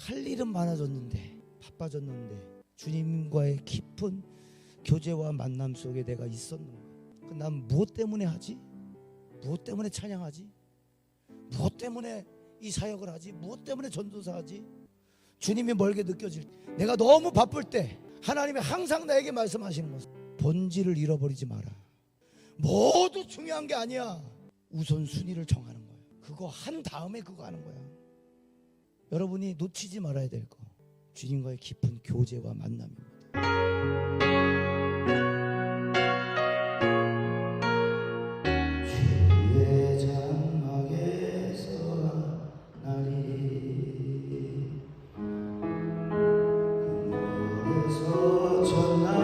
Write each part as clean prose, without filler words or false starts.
할 일은 많아졌는데 바빠졌는데 주님과의 깊은 교제와 만남 속에 내가 있었는가? 난 무엇 때문에 하지? 무엇 때문에 찬양하지? 무엇 때문에 이 사역을 하지? 무엇 때문에 전도사 하지? 주님이 멀게 느껴질 때, 내가 너무 바쁠 때 하나님이 항상 나에게 말씀하시는 것은 본질을 잃어버리지 마라. 모두 중요한 게 아니야. 우선순위를 정하는 거야. 그거 한 다음에 그거 하는 거야. 여러분이 놓치지 말아야 될 거, 주님과의 깊은 교제와 만남입니다. 주의 장막에서 나리 그늘에서 전날보다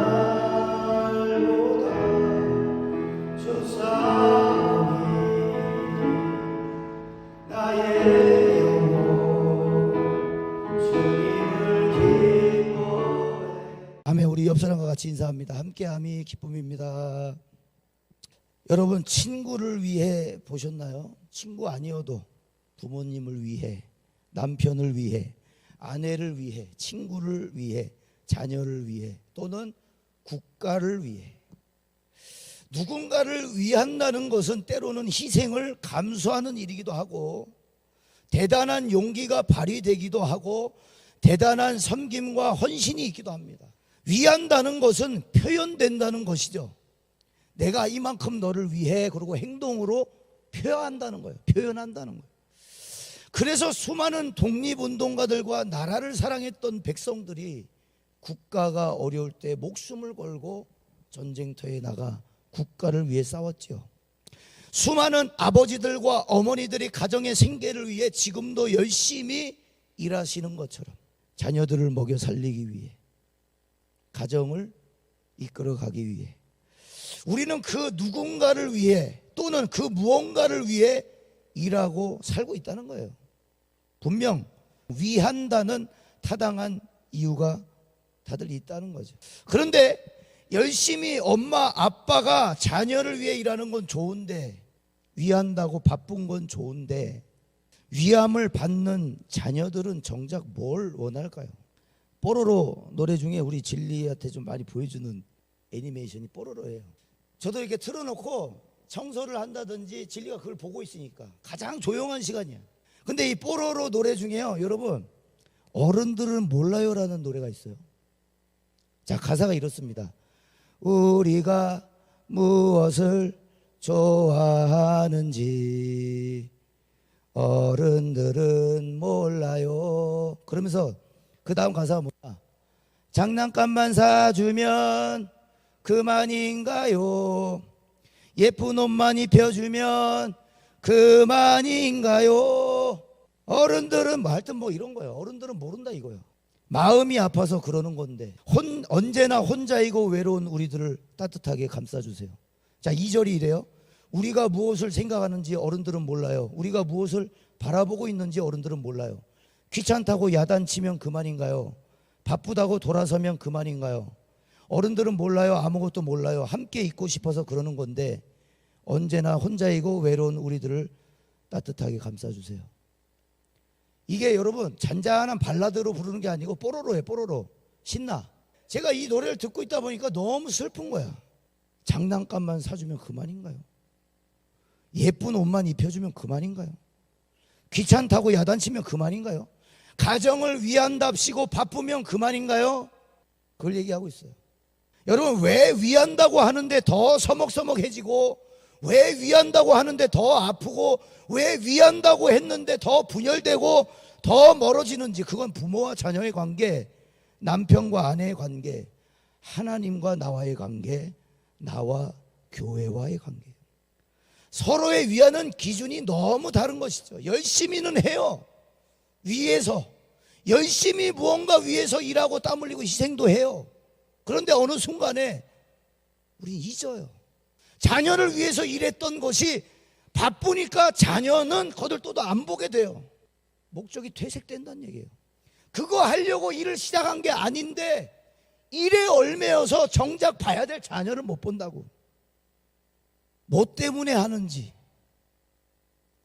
조사오니 나의 영혼 주님을 기뻐해. 아멘. 우리 옆 사람과 같이 인사합니다. 함께함이 기쁨입니다. 여러분, 친구를 위해 보셨나요? 친구 아니어도 부모님을 위해, 남편을 위해, 아내를 위해, 친구를 위해, 자녀를 위해, 또는 국가를 위해 누군가를 위한다는 것은 때로는 희생을 감수하는 일이기도 하고 대단한 용기가 발휘되기도 하고 대단한 섬김과 헌신이 있기도 합니다. 위한다는 것은 표현된다는 것이죠. 내가 이만큼 너를 위해, 그리고 행동으로 표현한다는 거예요. 표현한다는 거예요. 그래서 수많은 독립운동가들과 나라를 사랑했던 백성들이 국가가 어려울 때 목숨을 걸고 전쟁터에 나가 국가를 위해 싸웠죠. 수많은 아버지들과 어머니들이 가정의 생계를 위해 지금도 열심히 일하시는 것처럼 자녀들을 먹여 살리기 위해, 가정을 이끌어가기 위해 우리는 그 누군가를 위해 또는 그 무언가를 위해 일하고 살고 있다는 거예요. 분명 위한다는 타당한 이유가 다들 있다는 거죠. 그런데 열심히 엄마 아빠가 자녀를 위해 일하는 건 좋은데, 위한다고 바쁜 건 좋은데, 위함을 받는 자녀들은 정작 뭘 원할까요? 뽀로로 노래 중에 우리 진리한테 좀 많이 보여주는 애니메이션이 뽀로로예요. 저도 이렇게 틀어놓고 청소를 한다든지 진리가 그걸 보고 있으니까 가장 조용한 시간이야. 근데 이 뽀로로 노래 중에요, 여러분, 어른들은 몰라요라는 노래가 있어요. 자, 가사가 이렇습니다. 우리가 무엇을 좋아하는지 어른들은 몰라요. 그러면서 그 다음 가사가 뭐야? 장난감만 사주면 그만인가요? 예쁜 옷만 입혀주면 그만인가요? 어른들은 하여튼 뭐 이런 거예요. 어른들은 모른다 이거예요. 마음이 아파서 그러는 건데, 언제나 혼자이고 외로운 우리들을 따뜻하게 감싸주세요. 자, 2절이 이래요. 우리가 무엇을 생각하는지 어른들은 몰라요. 우리가 무엇을 바라보고 있는지 어른들은 몰라요. 귀찮다고 야단치면 그만인가요? 바쁘다고 돌아서면 그만인가요? 어른들은 몰라요. 아무것도 몰라요. 함께 있고 싶어서 그러는 건데 언제나 혼자이고 외로운 우리들을 따뜻하게 감싸주세요. 이게 여러분 잔잔한 발라드로 부르는 게 아니고 뽀로로예요. 뽀로로. 신나. 제가 이 노래를 듣고 있다 보니까 너무 슬픈 거야. 장난감만 사주면 그만인가요? 예쁜 옷만 입혀주면 그만인가요? 귀찮다고 야단치면 그만인가요? 가정을 위한답시고 바쁘면 그만인가요? 그걸 얘기하고 있어요. 여러분, 왜 위한다고 하는데 더 서먹서먹해지고, 왜 위한다고 하는데 더 아프고, 왜 위한다고 했는데 더 분열되고 더 멀어지는지, 그건 부모와 자녀의 관계, 남편과 아내의 관계, 하나님과 나와의 관계, 나와 교회와의 관계. 서로의 위하는 기준이 너무 다른 것이죠. 열심히는 해요. 위해서 열심히 무언가 위해서 일하고 땀 흘리고 희생도 해요. 그런데 어느 순간에 우리 잊어요. 자녀를 위해서 일했던 것이 바쁘니까 자녀는 거들떠도 안 보게 돼요. 목적이 퇴색된다는 얘기예요. 그거 하려고 일을 시작한 게 아닌데 일에 얽매여서 정작 봐야 될 자녀를 못 본다고. 뭐 때문에 하는지,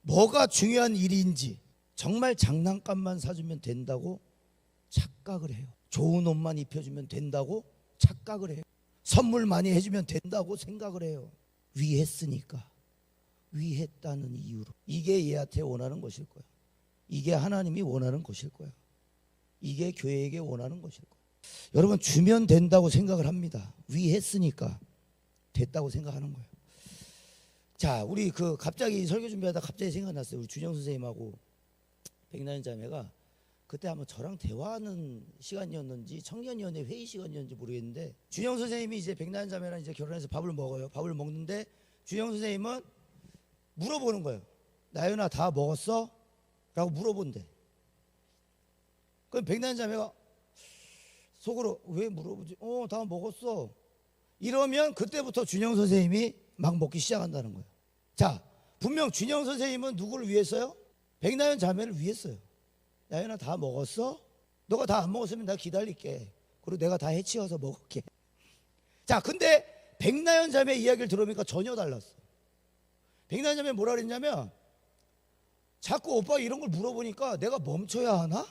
뭐가 중요한 일인지, 정말 장난감만 사주면 된다고 착각을 해요. 좋은 옷만 입혀주면 된다고 착각을 해요. 선물 많이 해주면 된다고 생각을 해요. 위했으니까, 위했다는 이유로. 이게 얘한테 원하는 것일 거야. 이게 하나님이 원하는 것일 거야. 이게 교회에게 원하는 것일 거야. 여러분, 주면 된다고 생각을 합니다. 위했으니까 됐다고 생각하는 거예요. 자, 우리 갑자기 설교 준비하다 갑자기 생각났어요. 우리 준영 선생님하고 백나연 자매가 그때 아마 저랑 대화하는 시간이었는지 청년위원회 회의 시간이었는지 모르겠는데, 준영 선생님이 이제 백나연 자매랑 이제 결혼해서 밥을 먹어요. 밥을 먹는데 준영 선생님은 물어보는 거예요. 나연아, 다 먹었어? 라고 물어본대. 그럼 백나연 자매가 속으로 왜 물어보지? 다 먹었어. 이러면 그때부터 준영 선생님이 막 먹기 시작한다는 거예요. 자, 분명 준영 선생님은 누구를 위해서요? 백나연 자매를 위했어요. 나연아, 다 먹었어? 너가 다 안 먹었으면 나 기다릴게. 그리고 내가 다 해치워서 먹을게. 자, 근데 백나연 자매 이야기를 들어보니까 전혀 달랐어. 백나연 자매 뭐라 그랬냐면, 자꾸 오빠가 이런 걸 물어보니까 내가 멈춰야 하나?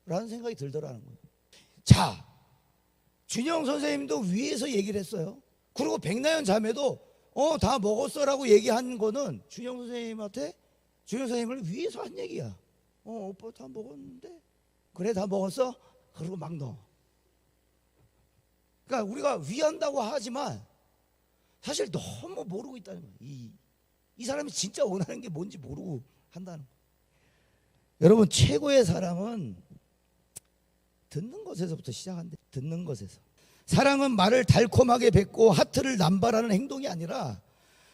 라는 생각이 들더라는 거예요. 자, 준영 선생님도 위에서 얘기를 했어요. 그리고 백나연 자매도 다 먹었어 라고 얘기한 거는 준영 선생님한테, 준영 선생님을 위해서 한 얘기야. 오빠 다 먹었는데? 그래, 다 먹었어? 그리고 막 넣어. 그러니까 우리가 위한다고 하지만 사실 너무 모르고 있다는 거예요. 이 사람이 진짜 원하는 게 뭔지 모르고 한다는 거예요. 여러분, 최고의 사랑은 듣는 것에서부터 시작한대. 듣는 것에서. 사랑은 말을 달콤하게 뱉고 하트를 남발하는 행동이 아니라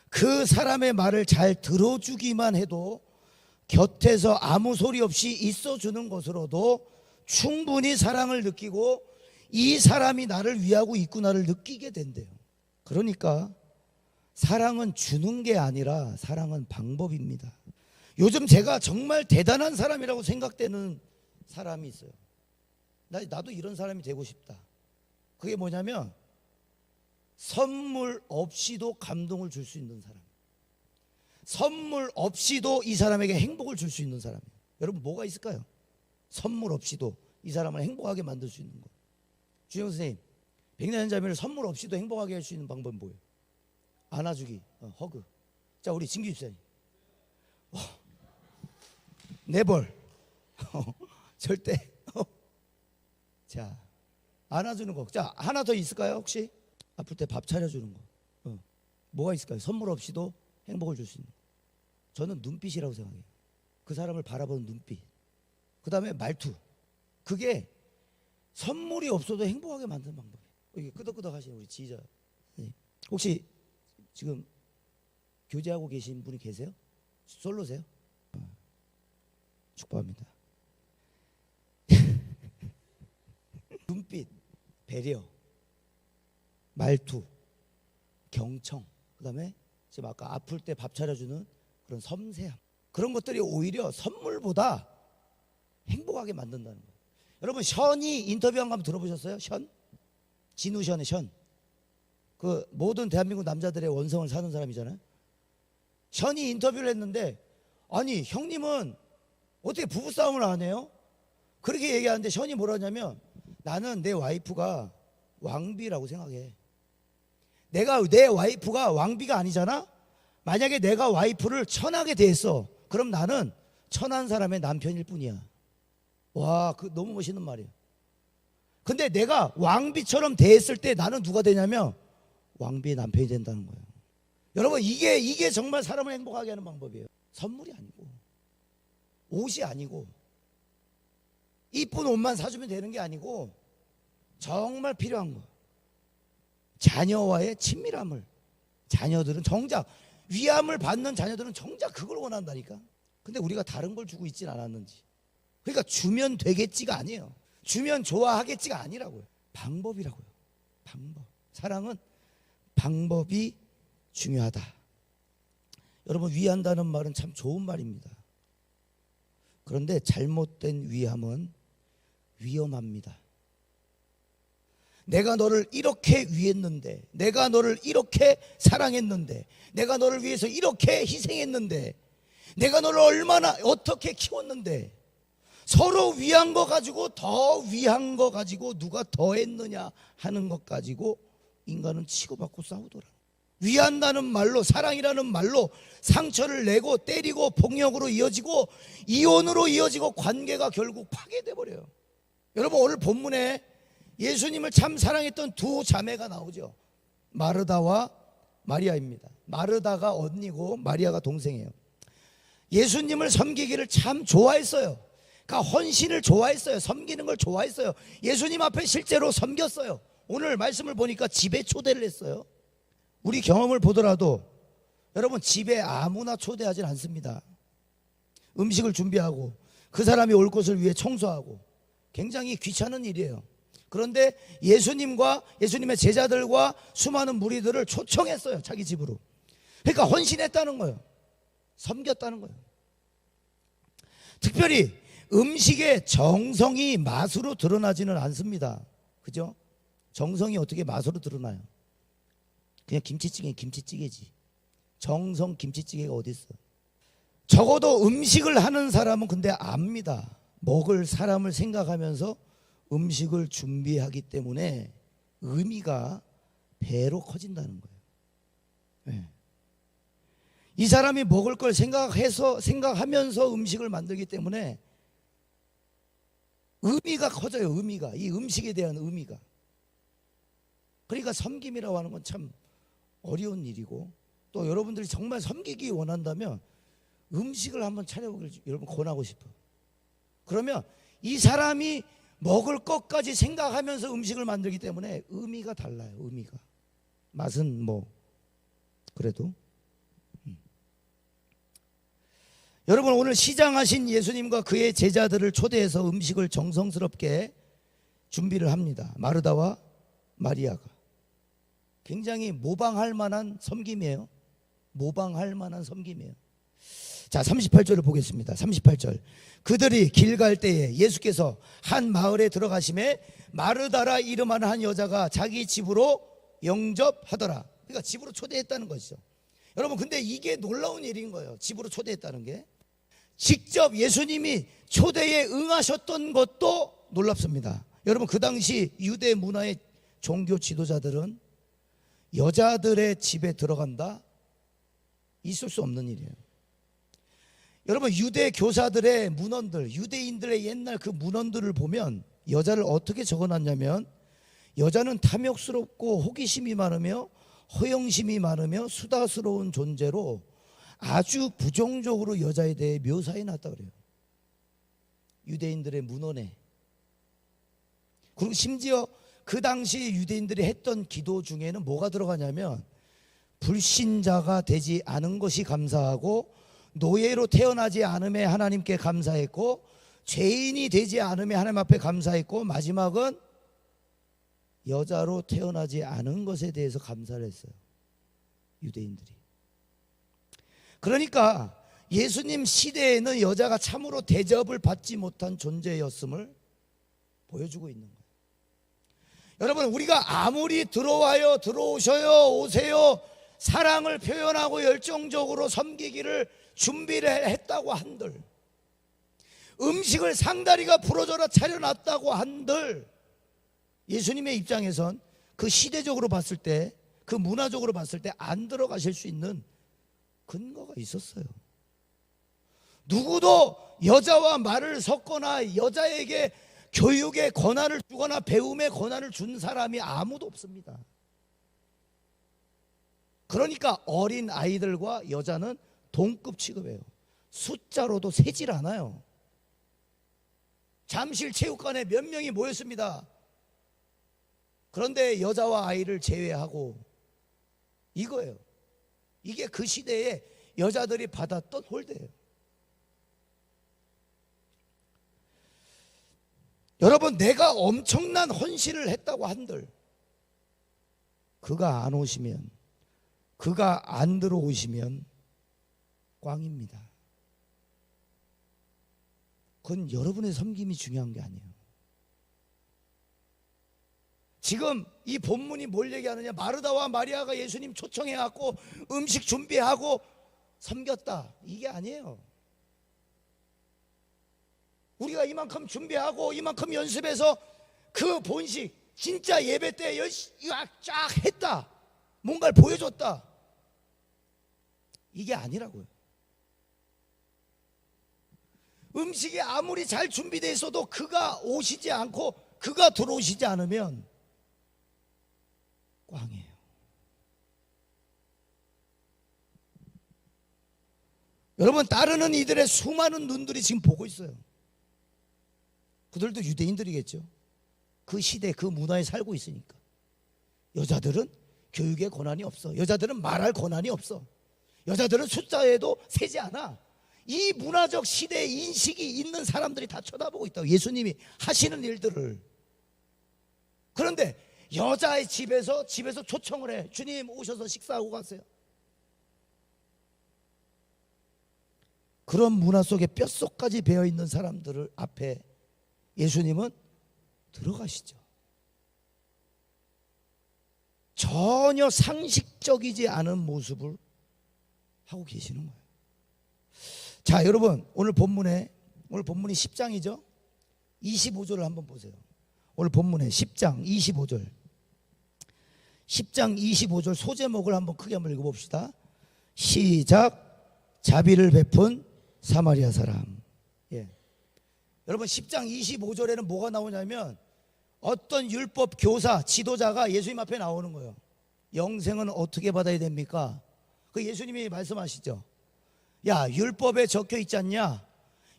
그 사람의 말을 잘 들어주기만 해도 곁에서 아무 소리 없이 있어주는 것으로도 충분히 사랑을 느끼고 이 사람이 나를 위하고 있구나를 느끼게 된대요. 그러니까 사랑은 주는 게 아니라 사랑은 방법입니다. 요즘 제가 정말 대단한 사람이라고 생각되는 사람이 있어요. 나도 이런 사람이 되고 싶다. 그게 뭐냐면 선물 없이도 감동을 줄 수 있는 사람, 선물 없이도 이 사람에게 행복을 줄 수 있는 사람이에요. 여러분, 뭐가 있을까요? 선물 없이도 이 사람을 행복하게 만들 수 있는 거. 주영 선생님, 백나연 자매를 선물 없이도 행복하게 할 수 있는 방법은 뭐예요? 안아주기, 허그. 자, 우리 진규 집사님, 내벌 절대. 자, 안아주는 거. 자, 하나 더 있을까요? 혹시 아플 때 밥 차려주는 거. 뭐가 있을까요? 선물 없이도 행복을 줄 수 있는 거. 저는 눈빛이라고 생각해요. 그 사람을 바라보는 눈빛. 그 다음에 말투. 그게 선물이 없어도 행복하게 만드는 방법이에요. 여기 끄덕끄덕 하시는 우리 지휘자, 혹시 지금 교제하고 계신 분이 계세요? 솔로세요? 축복합니다. 눈빛, 배려, 말투, 경청, 그 다음에 지금 아까 아플 때 밥 차려주는 그런 섬세함, 그런 것들이 오히려 선물보다 행복하게 만든다는 거예요. 여러분, 션이 인터뷰한 거 한번 들어보셨어요? 션? 진우션의 션. 그 모든 대한민국 남자들의 원성을 사는 사람이잖아요. 션이 인터뷰를 했는데, 아니 형님은 어떻게 부부싸움을 안 해요? 그렇게 얘기하는데 션이 뭐라 하냐면, 나는 내 와이프가 왕비라고 생각해. 내 와이프가 왕비가 아니잖아? 만약에 내가 와이프를 천하게 대했어, 그럼 나는 천한 사람의 남편일 뿐이야. 와, 그 너무 멋있는 말이에요. 근데 내가 왕비처럼 대했을 때 나는 누가 되냐면 왕비의 남편이 된다는 거예요. 여러분, 이게 정말 사람을 행복하게 하는 방법이에요. 선물이 아니고, 옷이 아니고, 이쁜 옷만 사주면 되는 게 아니고, 정말 필요한 거, 자녀와의 친밀함을. 자녀들은 정작 위함을 받는 자녀들은 정작 그걸 원한다니까. 근데 우리가 다른 걸 주고 있진 않았는지. 그러니까 주면 되겠지가 아니에요. 주면 좋아하겠지가 아니라고요. 방법이라고요. 방법. 사랑은 방법이 중요하다. 여러분, 위한다는 말은 참 좋은 말입니다. 그런데 잘못된 위함은 위험합니다. 내가 너를 이렇게 위했는데, 내가 너를 이렇게 사랑했는데, 내가 너를 위해서 이렇게 희생했는데, 내가 너를 얼마나 어떻게 키웠는데, 서로 위한 거 가지고 더 위한 거 가지고 누가 더 했느냐 하는 것 가지고 인간은 치고받고 싸우더라. 위한다는 말로, 사랑이라는 말로 상처를 내고 때리고 폭력으로 이어지고 이혼으로 이어지고 관계가 결국 파괴돼 버려요. 여러분, 오늘 본문에 예수님을 참 사랑했던 두 자매가 나오죠. 마르다와 마리아입니다. 마르다가 언니고 마리아가 동생이에요. 예수님을 섬기기를 참 좋아했어요. 그러니까 헌신을 좋아했어요. 섬기는 걸 좋아했어요. 예수님 앞에 실제로 섬겼어요. 오늘 말씀을 보니까 집에 초대를 했어요. 우리 경험을 보더라도 여러분, 집에 아무나 초대하진 않습니다. 음식을 준비하고 그 사람이 올 곳을 위해 청소하고 굉장히 귀찮은 일이에요. 그런데 예수님과 예수님의 제자들과 수많은 무리들을 초청했어요. 자기 집으로. 그러니까 헌신했다는 거예요. 섬겼다는 거예요. 특별히 음식의 정성이 맛으로 드러나지는 않습니다. 그죠? 정성이 어떻게 맛으로 드러나요? 그냥 김치찌개 김치찌개지. 정성 김치찌개가 어디 있어? 적어도 음식을 하는 사람은 근데 압니다. 먹을 사람을 생각하면서 음식을 준비하기 때문에 의미가 배로 커진다는 거예요. 네. 이 사람이 먹을 걸 생각하면서 음식을 만들기 때문에 의미가 커져요. 의미가, 이 음식에 대한 의미가. 그러니까 섬김이라고 하는 건 참 어려운 일이고, 또 여러분들이 정말 섬기기 원한다면 음식을 한번 차려보길 여러분 권하고 싶어요. 그러면 이 사람이 먹을 것까지 생각하면서 음식을 만들기 때문에 의미가 달라요. 의미가. 맛은 뭐 그래도 여러분, 오늘 시장하신 예수님과 그의 제자들을 초대해서 음식을 정성스럽게 준비를 합니다. 마르다와 마리아가. 굉장히 모방할 만한 섬김이에요. 모방할 만한 섬김이에요. 자, 38절을 보겠습니다. 38절. 그들이 길 갈 때에 예수께서 한 마을에 들어가심에 마르다라 이름하는 한 여자가 자기 집으로 영접하더라. 그러니까 집으로 초대했다는 것이죠. 여러분, 근데 이게 놀라운 일인 거예요. 집으로 초대했다는 게. 직접 예수님이 초대에 응하셨던 것도 놀랍습니다. 여러분, 그 당시 유대 문화의 종교 지도자들은 여자들의 집에 들어간다? 있을 수 없는 일이에요. 여러분, 유대 교사들의 문헌들, 유대인들의 옛날 그 문헌들을 보면 여자를 어떻게 적어놨냐면, 여자는 탐욕스럽고 호기심이 많으며 허영심이 많으며 수다스러운 존재로 아주 부정적으로 여자에 대해 묘사해 놨다 그래요. 유대인들의 문헌에. 그리고 심지어 그 당시 유대인들이 했던 기도 중에는 뭐가 들어가냐면, 불신자가 되지 않은 것이 감사하고 노예로 태어나지 않음에 하나님께 감사했고 죄인이 되지 않음에 하나님 앞에 감사했고 마지막은 여자로 태어나지 않은 것에 대해서 감사를 했어요. 유대인들이. 그러니까 예수님 시대에는 여자가 참으로 대접을 받지 못한 존재였음을 보여주고 있는 거예요. 여러분, 우리가 아무리 들어와요, 들어오셔요, 오세요, 사랑을 표현하고 열정적으로 섬기기를 준비를 했다고 한들, 음식을 상다리가 부러져라 차려놨다고 한들, 예수님의 입장에선 그 시대적으로 봤을 때, 그 문화적으로 봤을 때 안 들어가실 수 있는 근거가 있었어요. 누구도 여자와 말을 섞거나 여자에게 교육의 권한을 주거나 배움의 권한을 준 사람이 아무도 없습니다. 그러니까 어린 아이들과 여자는 동급 취급해요. 숫자로도 세질 않아요. 잠실 체육관에 몇 명이 모였습니다. 그런데 여자와 아이를 제외하고 이거예요. 이게 그 시대에 여자들이 받았던 홀대예요. 여러분, 내가 엄청난 헌신을 했다고 한들 그가 안 오시면, 그가 안 들어오시면 꽝입니다. 그건 여러분의 섬김이 중요한 게 아니에요. 지금 이 본문이 뭘 얘기하느냐, 마르다와 마리아가 예수님 초청해갖고 음식 준비하고 섬겼다, 이게 아니에요. 우리가 이만큼 준비하고 이만큼 연습해서 그 본식 진짜 예배 때 열심히 쫙 했다, 뭔가를 보여줬다, 이게 아니라고요. 음식이 아무리 잘 준비되어 있어도 그가 오시지 않고 그가 들어오시지 않으면 꽝이에요. 여러분, 따르는 이들의 수많은 눈들이 지금 보고 있어요. 그들도 유대인들이겠죠. 그 시대 그 문화에 살고 있으니까. 여자들은 교육의 권한이 없어. 여자들은 말할 권한이 없어. 여자들은 숫자에도 세지 않아. 이 문화적 시대에 인식이 있는 사람들이 다 쳐다보고 있다고, 예수님이 하시는 일들을. 그런데 여자의 집에서 초청을 해. 주님 오셔서 식사하고 가세요. 그런 문화 속에 뼛속까지 배어있는 사람들을 앞에 예수님은 들어가시죠. 전혀 상식적이지 않은 모습을 하고 계시는 거예요. 자, 여러분, 오늘 본문이 10장이죠 25절을 한번 보세요. 오늘 본문에 10장 25절 10장 25절 소제목을 한번 크게 한번 읽어봅시다. 시작. 자비를 베푼 사마리아 사람. 예. 여러분, 10장 25절에는 뭐가 나오냐면 어떤 율법 교사, 지도자가 예수님 앞에 나오는 거예요. 영생은 어떻게 받아야 됩니까? 그 예수님이 말씀하시죠. 야, 율법에 적혀 있지 않냐?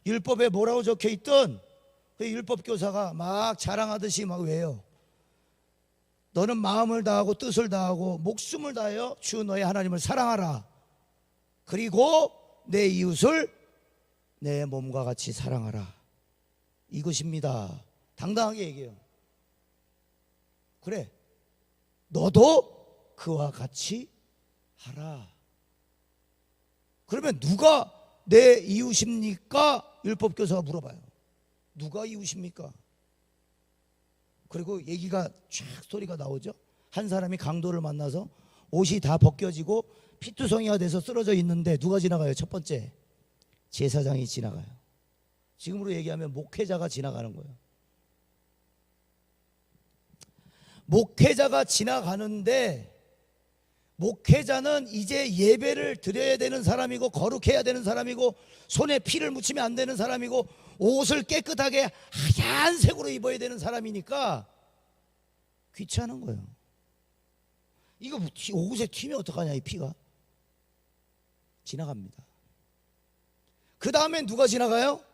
율법에 뭐라고 적혀 있든 그 율법 교사가 막 자랑하듯이 막 왜요? 너는 마음을 다하고 뜻을 다하고 목숨을 다하여 주 너의 하나님을 사랑하라. 그리고 내 이웃을 내 몸과 같이 사랑하라. 이것입니다. 당당하게 얘기해요. 그래, 너도 그와 같이 하라. 그러면 누가 내 이웃입니까? 율법교사가 물어봐요. 누가 이웃입니까? 그리고 얘기가 쫙 소리가 나오죠. 한 사람이 강도를 만나서 옷이 다 벗겨지고 피투성이가 돼서 쓰러져 있는데 누가 지나가요? 첫 번째, 제사장이 지나가요. 지금으로 얘기하면 목회자가 지나가는 거예요. 목회자가 지나가는데, 목회자는 이제 예배를 드려야 되는 사람이고 거룩해야 되는 사람이고 손에 피를 묻히면 안 되는 사람이고 옷을 깨끗하게 하얀색으로 입어야 되는 사람이니까 귀찮은 거예요. 이거 옷에 튀면 어떡하냐, 이 피가. 지나갑니다. 그 다음엔 누가 지나가요?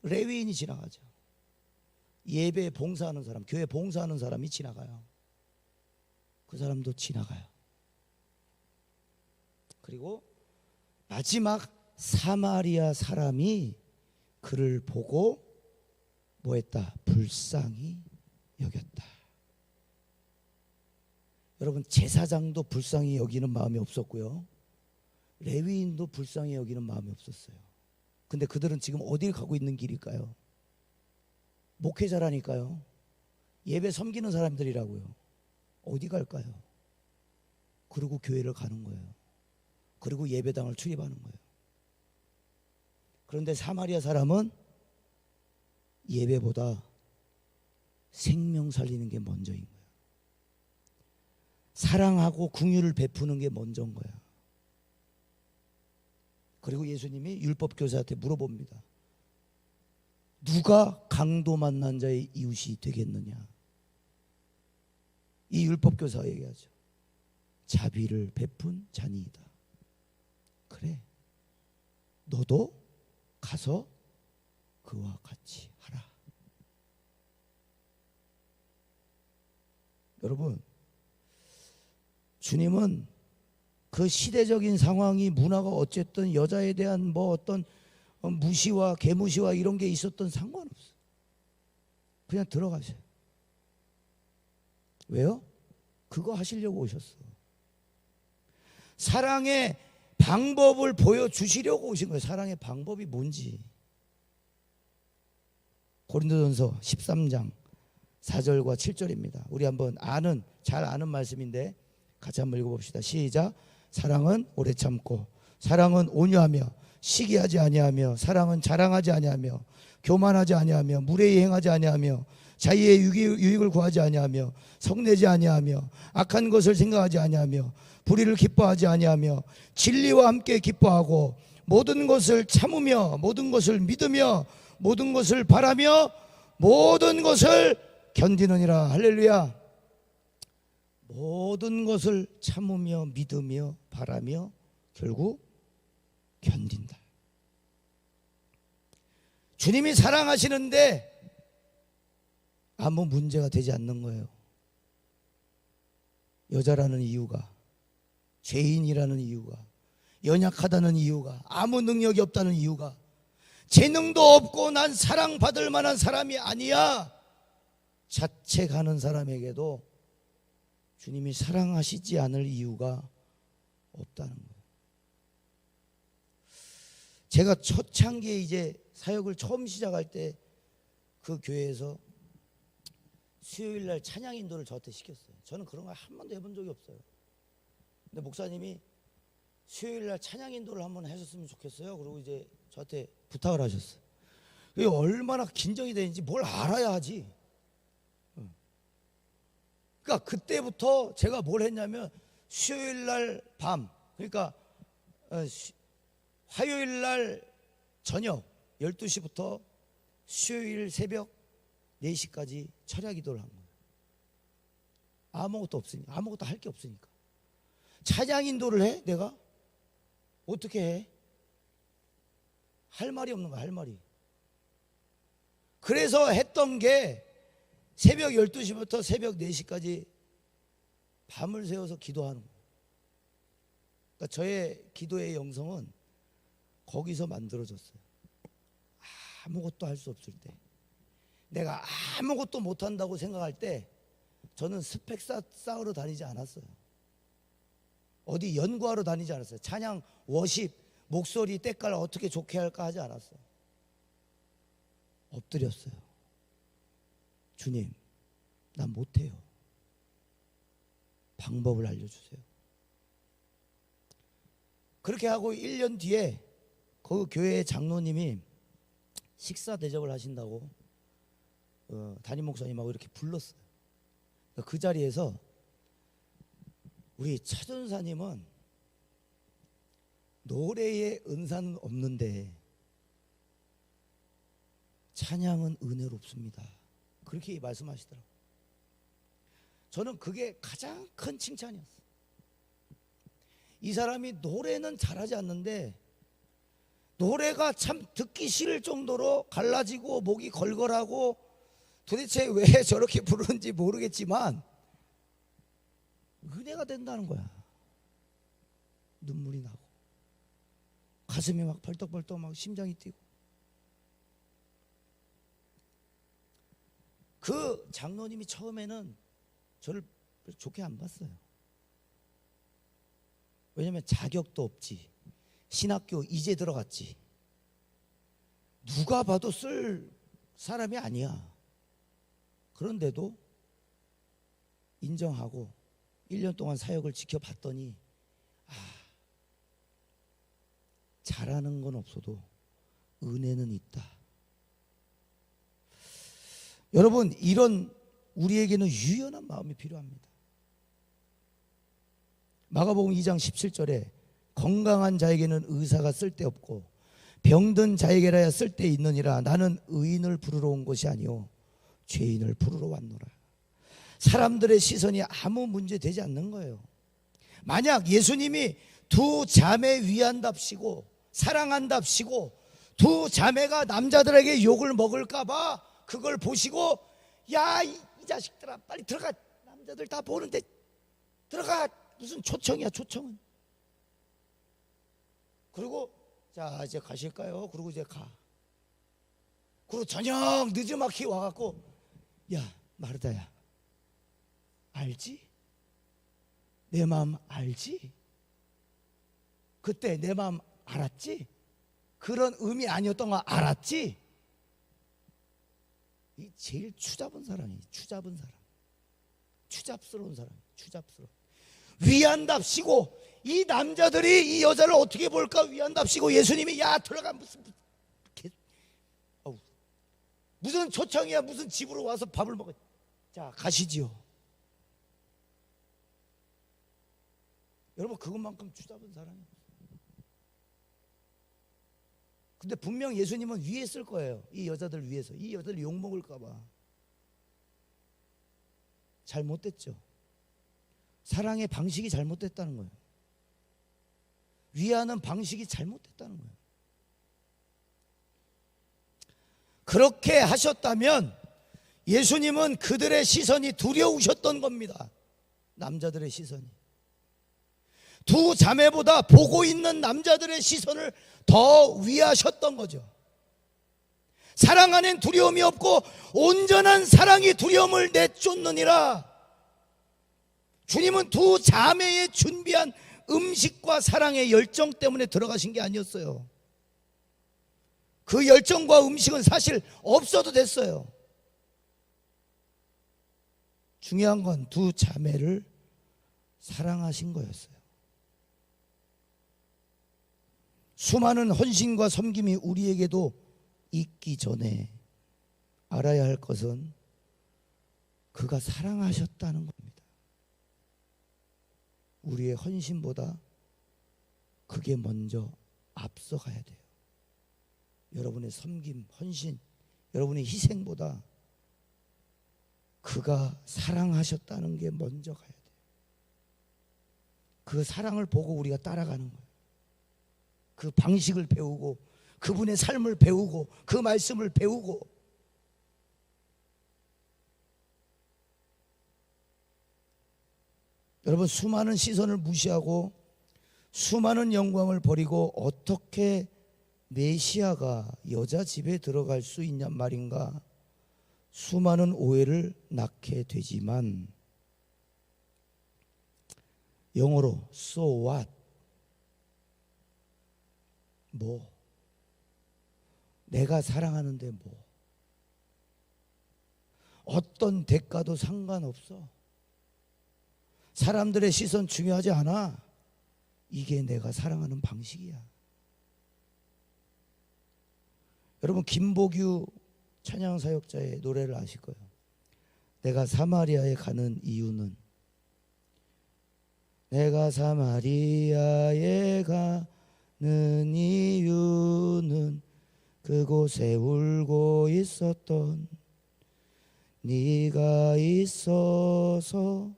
레위인이 지나가죠. 예배에 봉사하는 사람, 교회 봉사하는 사람이 지나가요. 그 사람도 지나가요. 그리고 마지막 사마리아 사람이 그를 보고 뭐 했다? 불쌍히 여겼다. 여러분, 제사장도 불쌍히 여기는 마음이 없었고요, 레위인도 불쌍히 여기는 마음이 없었어요. 근데 그들은 지금 어딜 가고 있는 길일까요? 목회자라니까요. 예배 섬기는 사람들이라고요. 어디 갈까요? 그리고 교회를 가는 거예요. 그리고 예배당을 출입하는 거예요. 그런데 사마리아 사람은 예배보다 생명 살리는 게 먼저인 거예요. 사랑하고 긍휼을 베푸는 게 먼저인 거야. 그리고 예수님이 율법 교사한테 물어봅니다. 누가 강도 만난 자의 이웃이 되겠느냐? 이 율법 교사가 얘기하죠. 자비를 베푼 자니이다. 그래, 너도 가서 그와 같이 하라. 여러분, 주님은 그 시대적인 상황이, 문화가 어쨌든 여자에 대한 뭐 어떤 무시와 개무시와 이런 게 있었던 상관없어요. 그냥 들어가세요. 왜요? 그거 하시려고 오셨어. 사랑의 방법을 보여주시려고 오신 거예요. 사랑의 방법이 뭔지. 고린도전서 13장 4절과 7절입니다. 우리 한번 잘 아는 말씀인데 같이 한번 읽어봅시다. 시작. 사랑은 오래 참고, 사랑은 온유하며, 시기하지 아니하며 사랑은 자랑하지 아니하며 교만하지 아니하며 무례히 행하지 아니하며 자기의 유익을 구하지 아니하며 성내지 아니하며 악한 것을 생각하지 아니하며 불의를 기뻐하지 아니하며 진리와 함께 기뻐하고 모든 것을 참으며 모든 것을 믿으며 모든 것을 바라며 모든 것을 견디느니라. 할렐루야. 모든 것을 참으며 믿으며 바라며 결국 견딘다. 주님이 사랑하시는데 아무 문제가 되지 않는 거예요. 여자라는 이유가, 죄인이라는 이유가, 연약하다는 이유가, 아무 능력이 없다는 이유가, 재능도 없고 난 사랑받을 만한 사람이 아니야, 자책하는 사람에게도 주님이 사랑하시지 않을 이유가 없다는 거예요. 제가 초창기에 이제 사역을 처음 시작할 때 그 교회에서 수요일 날 찬양 인도를 저한테 시켰어요. 저는 그런 걸 한 번도 해본 적이 없어요. 근데 목사님이 수요일 날 찬양 인도를 한번 하셨으면 좋겠어요. 그리고 이제 저한테 부탁을 하셨어요. 그게 얼마나 긴장이 되는지 뭘 알아야 하지. 그러니까 그때부터 제가 뭘 했냐면 수요일 날 밤, 그러니까 화요일 날 저녁 12시부터 수요일 새벽 4시까지 철야 기도를 한 거예요. 아무것도 없으니까, 아무것도 할 게 없으니까. 찬양 인도를 해? 내가? 어떻게 해? 할 말이 없는 거야, 할 말이. 그래서 했던 게 새벽 12시부터 새벽 4시까지 밤을 새워서 기도하는 거예요. 그러니까 저의 기도의 영성은 거기서 만들어졌어요. 아무것도 할 수 없을 때, 내가 아무것도 못한다고 생각할 때 저는 스펙 쌓으러 다니지 않았어요. 어디 연구하러 다니지 않았어요. 찬양, 워십, 목소리 때깔 어떻게 좋게 할까 하지 않았어요. 엎드렸어요. 주님, 난 못해요. 방법을 알려주세요. 그렇게 하고 1년 뒤에 그 교회의 장로님이 식사 대접을 하신다고 담임 목사님하고 이렇게 불렀어요. 그 자리에서 우리 차전사님은 노래에 은사는 없는데 찬양은 은혜롭습니다. 그렇게 말씀하시더라고요. 저는 그게 가장 큰 칭찬이었어요. 이 사람이 노래는 잘하지 않는데 노래가 참 듣기 싫을 정도로 갈라지고 목이 걸걸하고 도대체 왜 저렇게 부르는지 모르겠지만 은혜가 된다는 거야. 눈물이 나고 가슴이 막 벌떡벌떡 막 심장이 뛰고. 그 장로님이 처음에는 저를 좋게 안 봤어요. 왜냐면 자격도 없지, 신학교 이제 들어갔지, 누가 봐도 쓸 사람이 아니야. 그런데도 인정하고 1년 동안 사역을 지켜봤더니 잘하는 건 없어도 은혜는 있다. 여러분, 이런 우리에게는 유연한 마음이 필요합니다. 마가복음 2장 17절에 건강한 자에게는 의사가 쓸데없고 병든 자에게라야 쓸데있느니라. 나는 의인을 부르러 온 것이 아니오 죄인을 부르러 왔노라. 사람들의 시선이 아무 문제 되지 않는 거예요. 만약 예수님이 두 자매 위한답시고 사랑한답시고 두 자매가 남자들에게 욕을 먹을까 봐 그걸 보시고 야, 이 자식들아 빨리 들어가, 남자들 다 보는데 들어가, 무슨 초청이야 초청은. 그리고 자 이제 가실까요? 그리고 이제 가. 그리고 저녁 늦지막히 와갖고 야 마르다야, 알지? 내 마음 알지? 그때 내 마음 알았지? 그런 의미 아니었던 거 알았지? 이 제일 추잡은 사람이, 추잡은 사람, 추잡스러운 사람, 추잡스러운. 위한답시고, 이 남자들이 이 여자를 어떻게 볼까 위한답시고, 예수님이 야 들어가, 무슨 초청이야, 무슨 집으로 와서 밥을 먹어, 자 가시지요. 여러분, 그것만큼 추잡은 사람이 없어요. 근데 분명 예수님은 위에 쓸 거예요. 이 여자들 위해서. 이 여자들 욕먹을까 봐. 잘못됐죠. 사랑의 방식이 잘못됐다는 거예요. 위하는 방식이 잘못됐다는 거예요. 그렇게 하셨다면 예수님은 그들의 시선이 두려우셨던 겁니다. 남자들의 시선이. 두 자매보다 보고 있는 남자들의 시선을 더 위하셨던 거죠. 사랑 안엔 두려움이 없고 온전한 사랑이 두려움을 내쫓느니라. 주님은 두 자매의 준비한 음식과 사랑의 열정 때문에 들어가신 게 아니었어요. 그 열정과 음식은 사실 없어도 됐어요. 중요한 건 두 자매를 사랑하신 거였어요. 수많은 헌신과 섬김이 우리에게도 있기 전에 알아야 할 것은 그가 사랑하셨다는 겁니다. 우리의 헌신보다 그게 먼저 앞서가야 돼요. 여러분의 섬김, 헌신, 여러분의 희생보다 그가 사랑하셨다는 게 먼저 가야 돼요. 그 사랑을 보고 우리가 따라가는 거예요. 그 방식을 배우고 그분의 삶을 배우고 그 말씀을 배우고. 여러분, 수많은 시선을 무시하고 수많은 영광을 버리고 어떻게 메시아가 여자 집에 들어갈 수 있냔 말인가, 수많은 오해를 낳게 되지만, 영어로 so what, 뭐 내가 사랑하는데 뭐 어떤 대가도 상관없어. 사람들의 시선 중요하지 않아. 이게 내가 사랑하는 방식이야. 여러분, 김보규 찬양사역자의 노래를 아실 거예요. 내가 사마리아에 가는 이유는, 내가 사마리아에 가는 이유는 그곳에 울고 있었던 네가 있어서,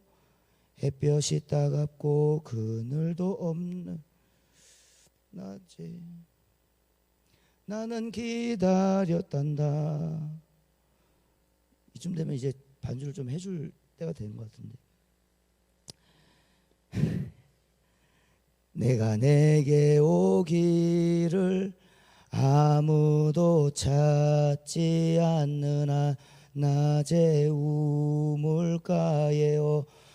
햇볕이 따갑고 그늘도 없는 낮에 나는 기다렸단다. 이쯤 되면 이제 반주를 좀 해줄 때가 되는 것 같은데. 내가 내게 오기를 아무도 찾지 않는 낮에 우물가에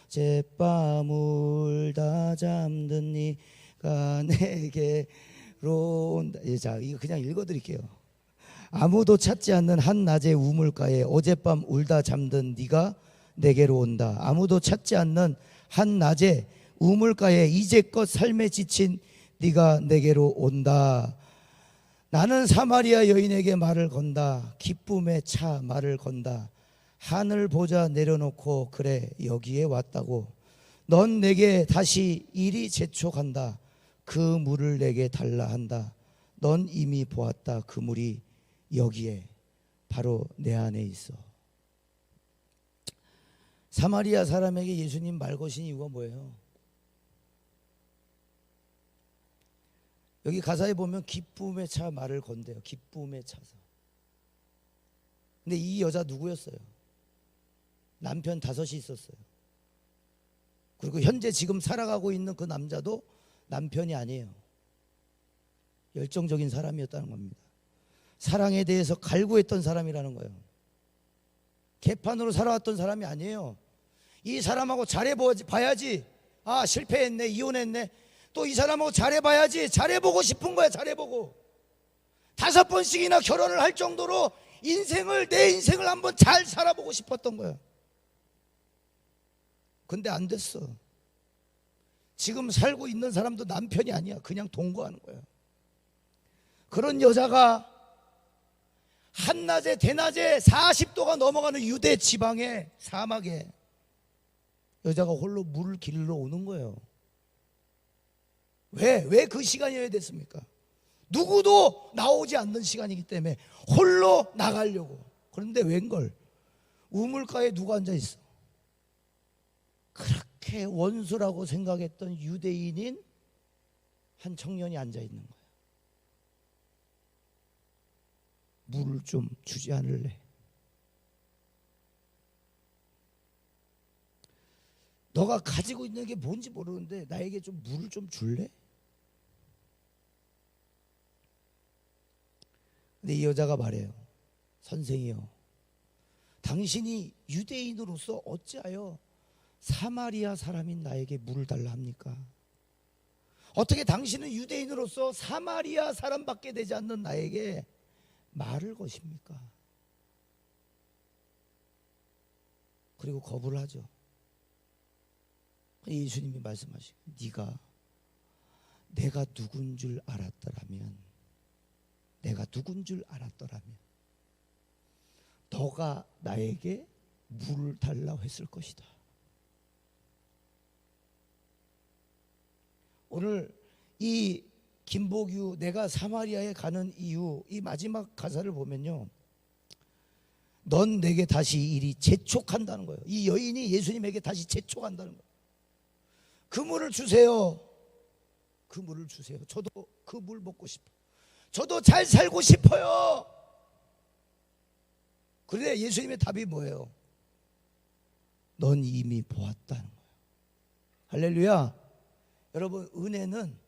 어젯밤 울다 잠든 네가 내게로 온다. 자, 이거 그냥 읽어드릴게요. 아무도 찾지 않는 한낮의 우물가에 어젯밤 울다 잠든 네가 내게로 온다. 아무도 찾지 않는 한낮의 우물가에 이제껏 삶에 지친 네가 내게로 온다. 나는 사마리아 여인에게 말을 건다. 기쁨에 차 말을 건다. 하늘 보자 내려놓고 그래 여기에 왔다고. 넌 내게 다시 이리 재촉한다. 그 물을 내게 달라 한다. 넌 이미 보았다. 그 물이 여기에 바로 내 안에 있어. 사마리아 사람에게 예수님 말 거신 이유가 뭐예요? 여기 가사에 보면 기쁨에 차 말을 건대요. 기쁨에 차서. 근데 이 여자 누구였어요? 남편 5이 있었어요. 그리고 현재 지금 살아가고 있는 그 남자도 남편이 아니에요. 열정적인 사람이었다는 겁니다. 사랑에 대해서 갈구했던 사람이라는 거예요. 개판으로 살아왔던 사람이 아니에요. 이 사람하고 잘해봐야지. 아, 실패했네, 이혼했네. 또 이 사람하고 잘해봐야지. 잘해보고 싶은 거야. 잘해보고 5번씩이나 결혼을 할 정도로 내 인생을 한번 잘 살아보고 싶었던 거야. 근데 안 됐어. 지금 살고 있는 사람도 남편이 아니야. 그냥 동거하는 거야. 그런 여자가 한낮에 대낮에 40도가 넘어가는 유대 지방의 사막에 여자가 홀로 물을 길러 오는 거예요. 왜 그 시간이어야 됐습니까? 누구도 나오지 않는 시간이기 때문에 홀로 나가려고. 그런데 웬걸 우물가에 누가 앉아 있어? 그렇게 원수라고 생각했던 유대인인 한 청년이 앉아 있는 거야. 물을 좀 주지 않을래? 너가 가지고 있는 게 뭔지 모르는데 나에게 좀 물을 좀 줄래? 근데 이 여자가 말해요. 선생이요, 당신이 유대인으로서 어찌하여 사마리아 사람인 나에게 물을 달라 합니까? 어떻게 당신은 유대인으로서 사마리아 사람밖에 되지 않는 나에게 말을 것입니까? 그리고 거부를 하죠. 예수님이 말씀하시고, 내가 누군 줄 알았더라면, 너가 나에게 물을 달라고 했을 것이다. 오늘 이 김복유 내가 사마리아에 가는 이유, 이 마지막 가사를 보면요, 넌 내게 다시 이리 재촉한다는 거예요. 이 여인이 예수님에게 다시 재촉한다는 거예요. 그 물을 주세요. 그 물을 주세요. 저도 그 물 먹고 싶어요. 저도 잘 살고 싶어요. 그런데 예수님의 답이 뭐예요? 넌 이미 보았다는 거예요. 할렐루야. 여러분, 은혜는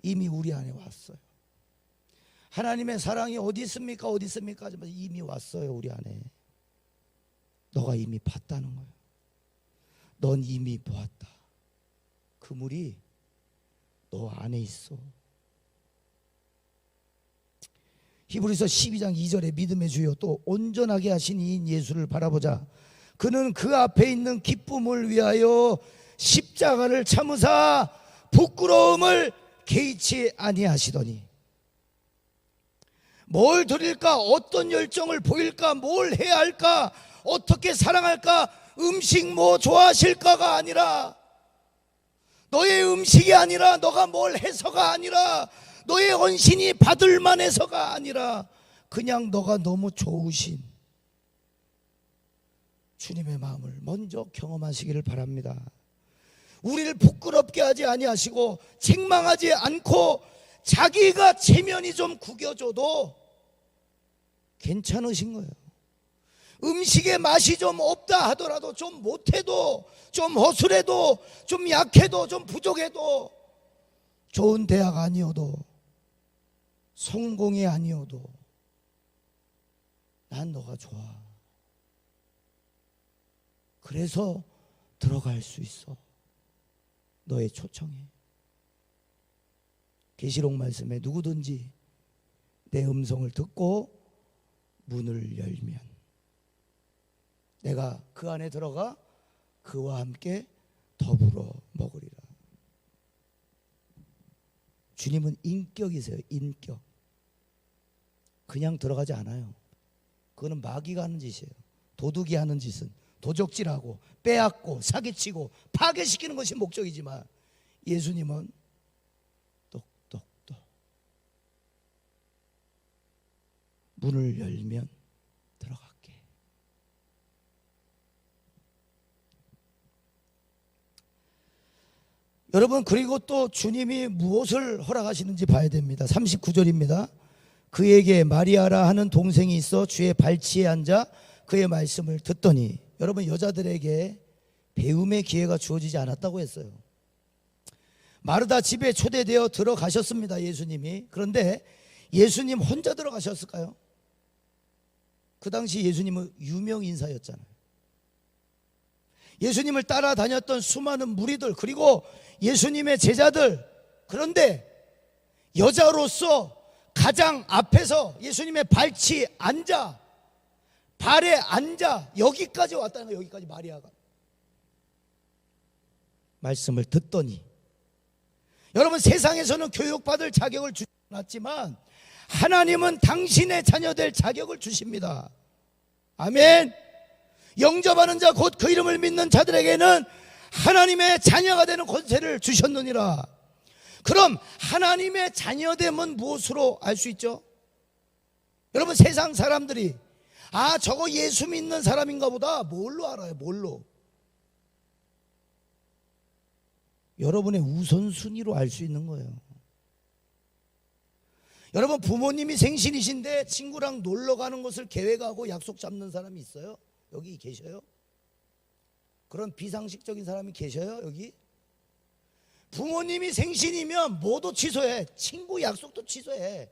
이미 우리 안에 왔어요. 하나님의 사랑이 어디 있습니까? 어디 있습니까? 하지만 이미 왔어요. 우리 안에. 너가 이미 봤다는 거예요. 넌 이미 보았다. 그 물이 너 안에 있어. 히브리서 12장 2절에 믿음의 주여 또 온전하게 하신 이인 예수를 바라보자. 그는 그 앞에 있는 기쁨을 위하여 십자가를 참으사 부끄러움을 개의치 아니하시더니. 뭘 드릴까? 어떤 열정을 보일까? 뭘 해야 할까? 어떻게 사랑할까? 음식 뭐 좋아하실까가 아니라, 너의 음식이 아니라, 너가 뭘 해서가 아니라, 너의 헌신이 받을 만해서가 아니라, 그냥 너가 너무 좋으신 주님의 마음을 먼저 경험하시기를 바랍니다. 우리를 부끄럽게 하지 아니하시고 책망하지 않고 자기가 체면이 좀 구겨져도 괜찮으신 거예요. 음식의 맛이 좀 없다 하더라도, 좀 못해도, 좀 허술해도, 좀 약해도, 좀 부족해도, 좋은 대학 아니어도, 성공이 아니어도 난 너가 좋아. 그래서 들어갈 수 있어. 너의 초청에. 계시록 말씀에 누구든지 내 음성을 듣고 문을 열면 내가 그 안에 들어가 그와 함께 더불어 먹으리라. 주님은 인격이세요. 인격. 그냥 들어가지 않아요. 그거는 마귀가 하는 짓이에요. 도둑이 하는 짓은 도적질하고 빼앗고 사기치고 파괴시키는 것이 목적이지만, 예수님은 똑똑똑 문을 열면 들어갈게. 여러분, 그리고 또 주님이 무엇을 허락하시는지 봐야 됩니다. 39절입니다. 그에게 마리아라 하는 동생이 있어 주의 발치에 앉아 그의 말씀을 듣더니. 여러분, 여자들에게 배움의 기회가 주어지지 않았다고 했어요. 마르다 집에 초대되어 들어가셨습니다, 예수님이. 그런데 예수님 혼자 들어가셨을까요? 그 당시 예수님은 유명 인사였잖아요. 예수님을 따라다녔던 수많은 무리들, 그리고 예수님의 제자들. 그런데 여자로서 가장 앞에서 예수님의 발치 앉아, 발에 앉아, 여기까지 왔다는 거예요. 여기까지 마리아가. 말씀을 듣더니 여러분, 세상에서는 교육받을 자격을 주지 않았지만 하나님은 당신의 자녀될 자격을 주십니다. 아멘. 영접하는 자 곧 그 이름을 믿는 자들에게는 하나님의 자녀가 되는 권세를 주셨느니라. 그럼 하나님의 자녀됨은 무엇으로 알 수 있죠? 여러분, 세상 사람들이 저거 예수 믿는 사람인가 보다 뭘로 알아요? 뭘로? 여러분의 우선순위로 알 수 있는 거예요. 여러분, 부모님이 생신이신데 친구랑 놀러 가는 것을 계획하고 약속 잡는 사람이 있어요? 여기 계셔요? 그런 비상식적인 사람이 계셔요? 여기? 부모님이 생신이면 뭐도 취소해. 친구 약속도 취소해.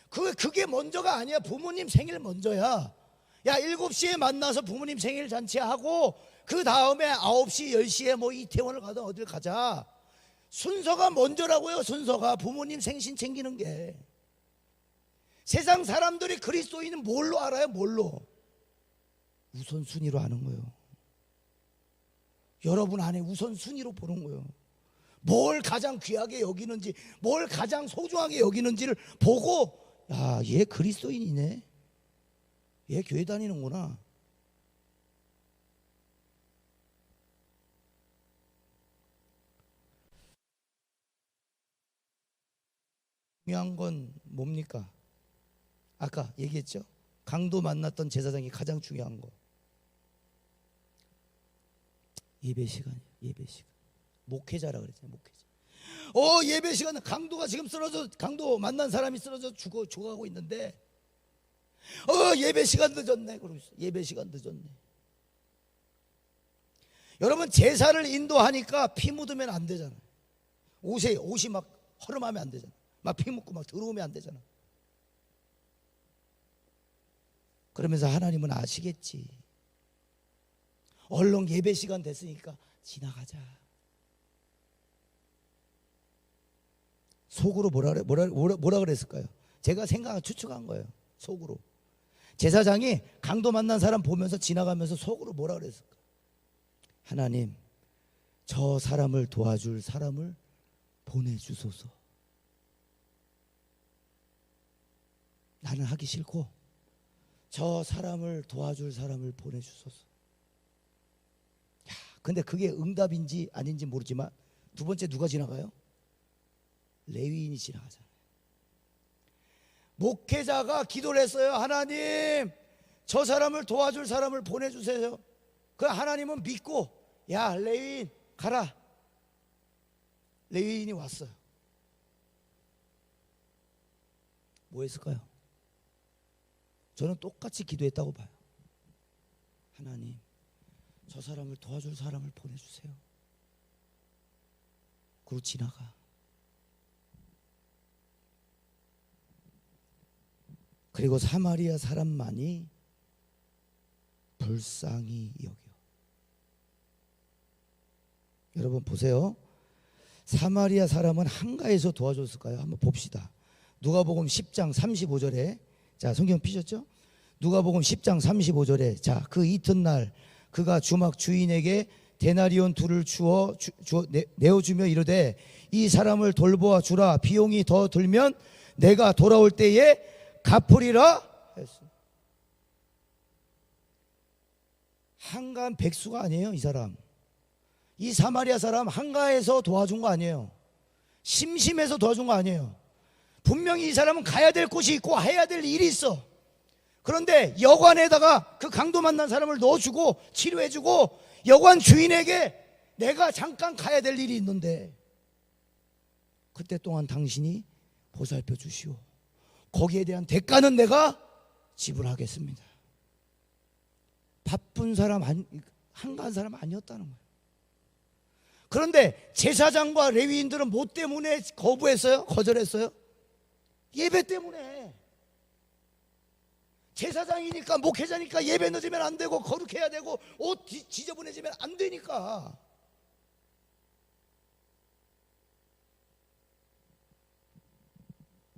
그게 먼저가 아니야. 부모님 생일 먼저야. 야, 7시에 만나서 부모님 생일 잔치하고 그 다음에 9시, 10시에 뭐 이태원을 가든 어딜 가자. 순서가 먼저라고요. 순서가. 부모님 생신 챙기는 게. 세상 사람들이 그리스도인은 뭘로 알아요? 뭘로? 우선순위로 아는 거예요. 여러분 안에 우선순위로 보는 거예요. 뭘 가장 귀하게 여기는지, 뭘 가장 소중하게 여기는지를 보고, 야, 얘 그리스도인이네. 얘 교회 다니는구나. 중요한 건 뭡니까? 아까 얘기했죠? 강도 만났던 제사장이 가장 중요한 거. 예배 시간이에요. 예배 시간. 목회자라 그랬잖아요. 목회자. 예배 시간. 강도가 지금 강도 만난 사람이 쓰러져 죽어가고 있는데 예배 시간 늦었네. 그러고 있어. 예배 시간 늦었네. 여러분, 제사를 인도하니까 피 묻으면 안 되잖아요. 옷이 막 허름하면 안 되잖아. 막 피 묻고 막 들어오면 안 되잖아. 그러면서 하나님은 아시겠지. 얼른 예배 시간 됐으니까 지나가자. 속으로 뭐라 그랬을까요? 제가 추측한 거예요. 속으로. 제사장이 강도 만난 사람 보면서 지나가면서 속으로 뭐라 그랬을까? 하나님, 저 사람을 도와줄 사람을 보내주소서. 나는 하기 싫고 저 사람을 도와줄 사람을 보내주소서. 야, 근데 그게 응답인지 아닌지 모르지만 두 번째 누가 지나가요? 레위인이 지나가잖아요. 목회자가 기도를 했어요. 하나님, 저 사람을 도와줄 사람을 보내주세요. 그 하나님은 믿고, 야, 레위인 가라. 레위인이 왔어요. 뭐 했을까요? 저는 똑같이 기도했다고 봐요. 하나님, 저 사람을 도와줄 사람을 보내주세요. 그리고 지나가. 그리고 사마리아 사람만이 불쌍히 여겨. 여러분 보세요. 사마리아 사람은 한가해서 도와줬을까요? 한번 봅시다. 누가복음 10장 35절에, 자, 성경 피셨죠? 누가복음 10장 35절에, 자, 그 이튿날 그가 주막 주인에게 데나리온 둘을 내어주며 이르되, 이 사람을 돌보아 주라. 비용이 더 들면 내가 돌아올 때에 갚으리라 했어. 한가한 백수가 아니에요. 이 사람, 이 사마리아 사람 한가해서 도와준 거 아니에요. 심심해서 도와준 거 아니에요. 분명히 이 사람은 가야 될 곳이 있고 해야 될 일이 있어. 그런데 여관에다가 그 강도 만난 사람을 넣어주고 치료해주고, 여관 주인에게 내가 잠깐 가야 될 일이 있는데 그때 동안 당신이 보살펴 주시오. 거기에 대한 대가는 내가 지불하겠습니다. 바쁜 사람, 한가한 사람 아니었다는 거예요. 그런데 제사장과 레위인들은 뭐 때문에 거부했어요? 거절했어요? 예배 때문에. 제사장이니까, 목회자니까 예배 늦으면 안 되고, 거룩해야 되고, 옷 지저분해지면 안 되니까.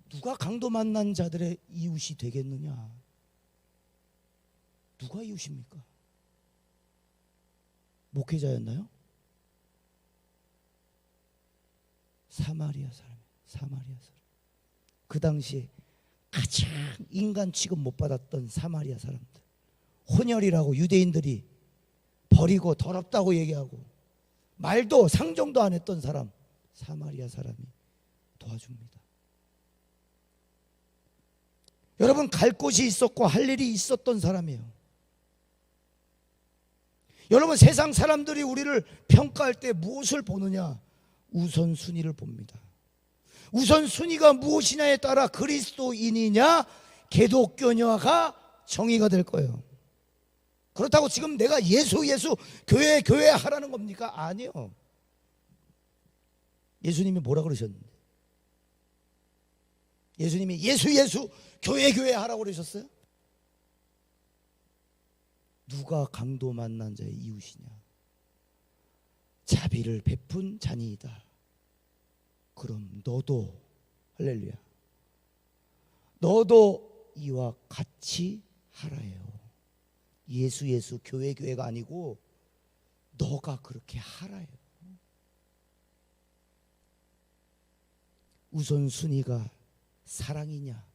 누가 강도 만난 자들의 이웃이 되겠느냐? 누가 이웃입니까? 목회자였나요? 사마리아 사람이에요. 사마리아 사람. 그 당시에 가장 인간 취급 못 받았던 사마리아 사람들, 혼혈이라고 유대인들이 버리고 더럽다고 얘기하고 말도 상종도 안 했던 사람, 사마리아 사람이 도와줍니다. 여러분, 갈 곳이 있었고 할 일이 있었던 사람이에요. 여러분, 세상 사람들이 우리를 평가할 때 무엇을 보느냐? 우선순위를 봅니다. 우선순위가 무엇이냐에 따라 그리스도인이냐 기독교냐가 정의가 될 거예요. 그렇다고 지금 내가 예수 교회 하라는 겁니까? 아니요. 예수님이 뭐라 그러셨는데? 예수님이 예수 교회 하라고 그러셨어요? 누가 강도 만난 자의 이웃이냐? 자비를 베푼 자니이다. 그럼 너도, 할렐루야, 너도 이와 같이 하라요. 예수 교회가 아니고 너가 그렇게 하라요. 우선순위가 사랑이냐,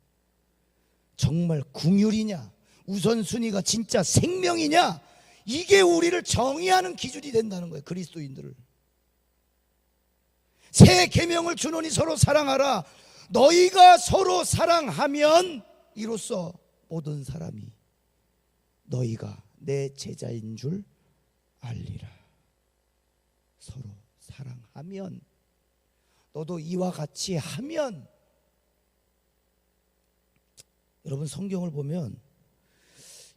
정말 긍휼이냐, 우선순위가 진짜 생명이냐, 이게 우리를 정의하는 기준이 된다는 거예요. 그리스도인들을. 새 계명을 주노니 서로 사랑하라. 너희가 서로 사랑하면 이로써 모든 사람이 너희가 내 제자인 줄 알리라. 서로 사랑하면, 너도 이와 같이 하면. 여러분, 성경을 보면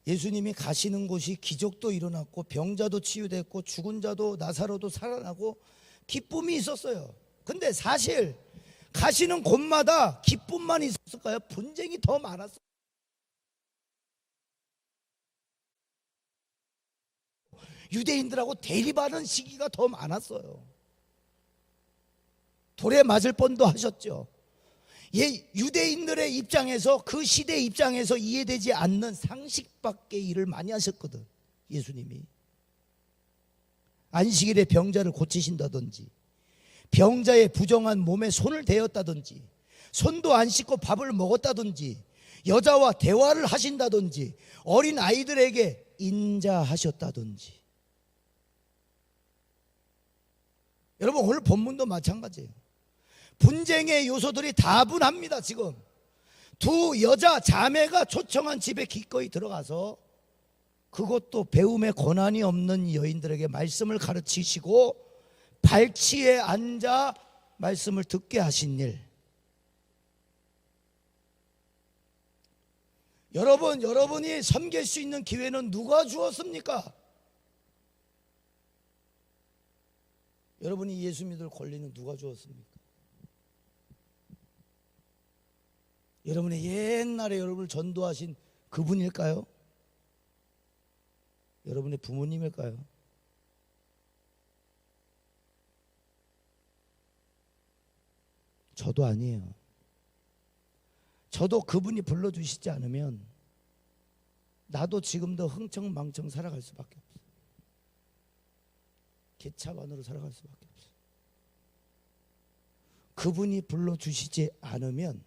예수님이 가시는 곳이 기적도 일어났고 병자도 치유됐고 죽은 자도 나사로도 살아나고 기쁨이 있었어요. 근데 사실 가시는 곳마다 기쁨만 있었을까요? 분쟁이 더 많았어요. 유대인들하고 대립하는 시기가 더 많았어요. 돌에 맞을 뻔도 하셨죠. 유대인들의 입장에서, 그 시대 입장에서 이해되지 않는 상식 밖의 일을 많이 하셨거든, 예수님이. 안식일에 병자를 고치신다든지, 병자의 부정한 몸에 손을 대었다든지, 손도 안 씻고 밥을 먹었다든지, 여자와 대화를 하신다든지, 어린 아이들에게 인자하셨다든지. 여러분, 오늘 본문도 마찬가지예요. 분쟁의 요소들이 다분합니다. 지금 두 여자 자매가 초청한 집에 기꺼이 들어가서, 그것도 배움의 권한이 없는 여인들에게 말씀을 가르치시고 발치에 앉아 말씀을 듣게 하신 일. 여러분이 섬길 수 있는 기회는 누가 주었습니까? 여러분이 예수 믿을 권리는 누가 주었습니까? 여러분의 옛날에 여러분을 전도하신 그분일까요? 여러분의 부모님일까요? 저도 아니에요. 저도 그분이 불러주시지 않으면 나도 지금도 흥청망청 살아갈 수밖에 없어요. 개차반으로 살아갈 수밖에 없어요. 그분이 불러주시지 않으면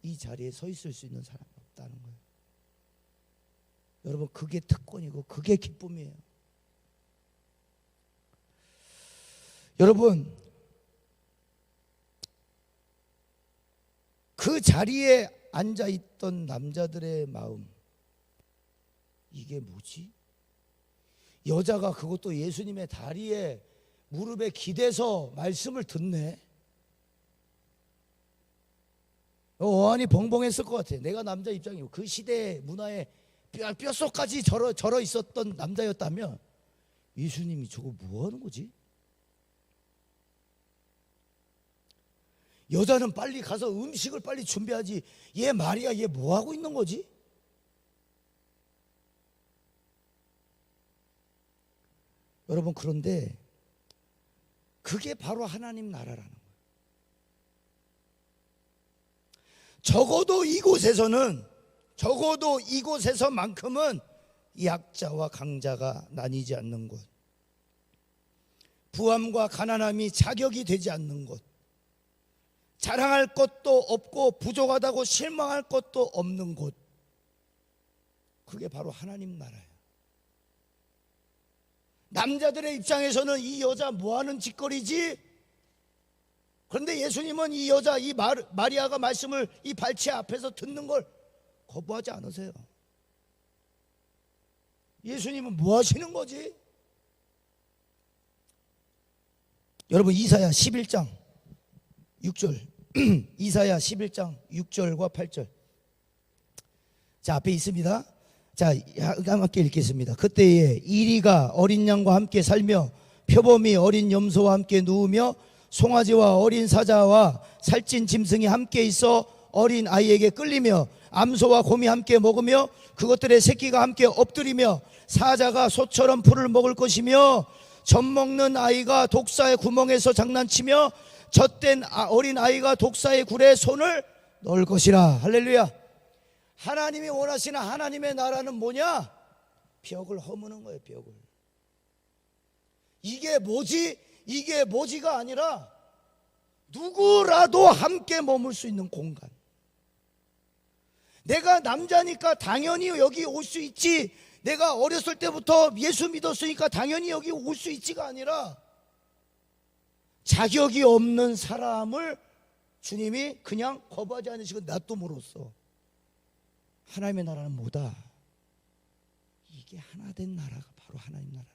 이 자리에 서 있을 수 있는 사람이 없다는 거예요. 여러분, 그게 특권이고 그게 기쁨이에요. 여러분, 그 자리에 앉아있던 남자들의 마음, 이게 뭐지? 여자가 그것도 예수님의 다리에 무릎에 기대서 말씀을 듣네. 어안이 벙벙했을 것 같아. 내가 남자 입장이고 그 시대의 문화에 뼛속까지 절어 있었던 남자였다면 예수님이 저거 뭐 하는 거지? 여자는 빨리 가서 음식을 빨리 준비하지, 얘 마리아 얘 뭐 하고 있는 거지? 여러분, 그런데 그게 바로 하나님 나라라는 거예요. 적어도 이곳에서만큼은 약자와 강자가 나뉘지 않는 곳, 부함과 가난함이 자격이 되지 않는 곳, 자랑할 것도 없고 부족하다고 실망할 것도 없는 곳, 그게 바로 하나님 나라예요. 남자들의 입장에서는 이 여자 뭐하는 짓거리지? 그런데 예수님은 이 여자, 이 마리아가 말씀을 이 발치 앞에서 듣는 걸 거부하지 않으세요. 예수님은 뭐 하시는 거지? 여러분, 이사야 11장 6절 이사야 11장 6절과 8절, 자, 앞에 있습니다. 자, 함께 읽겠습니다. 그때에 이리가 어린 양과 함께 살며 표범이 어린 염소와 함께 누우며 송아지와 어린 사자와 살찐 짐승이 함께 있어 어린 아이에게 끌리며 암소와 곰이 함께 먹으며 그것들의 새끼가 함께 엎드리며 사자가 소처럼 풀을 먹을 것이며 젖 먹는 아이가 독사의 구멍에서 장난치며 젖된 어린 아이가 독사의 굴에 손을 넣을 것이라. 할렐루야. 하나님이 원하시는 하나님의 나라는 뭐냐? 벽을 허무는 거예요. 벽을. 이게 뭐지? 이게 뭐지가 아니라 누구라도 함께 머물 수 있는 공간. 내가 남자니까 당연히 여기 올 수 있지, 내가 어렸을 때부터 예수 믿었으니까 당연히 여기 올 수 있지가 아니라 자격이 없는 사람을 주님이 그냥 거부하지 않으시고 놔둠으로써 하나님의 나라는 뭐다? 이게 하나 된 나라가 바로 하나님 나라.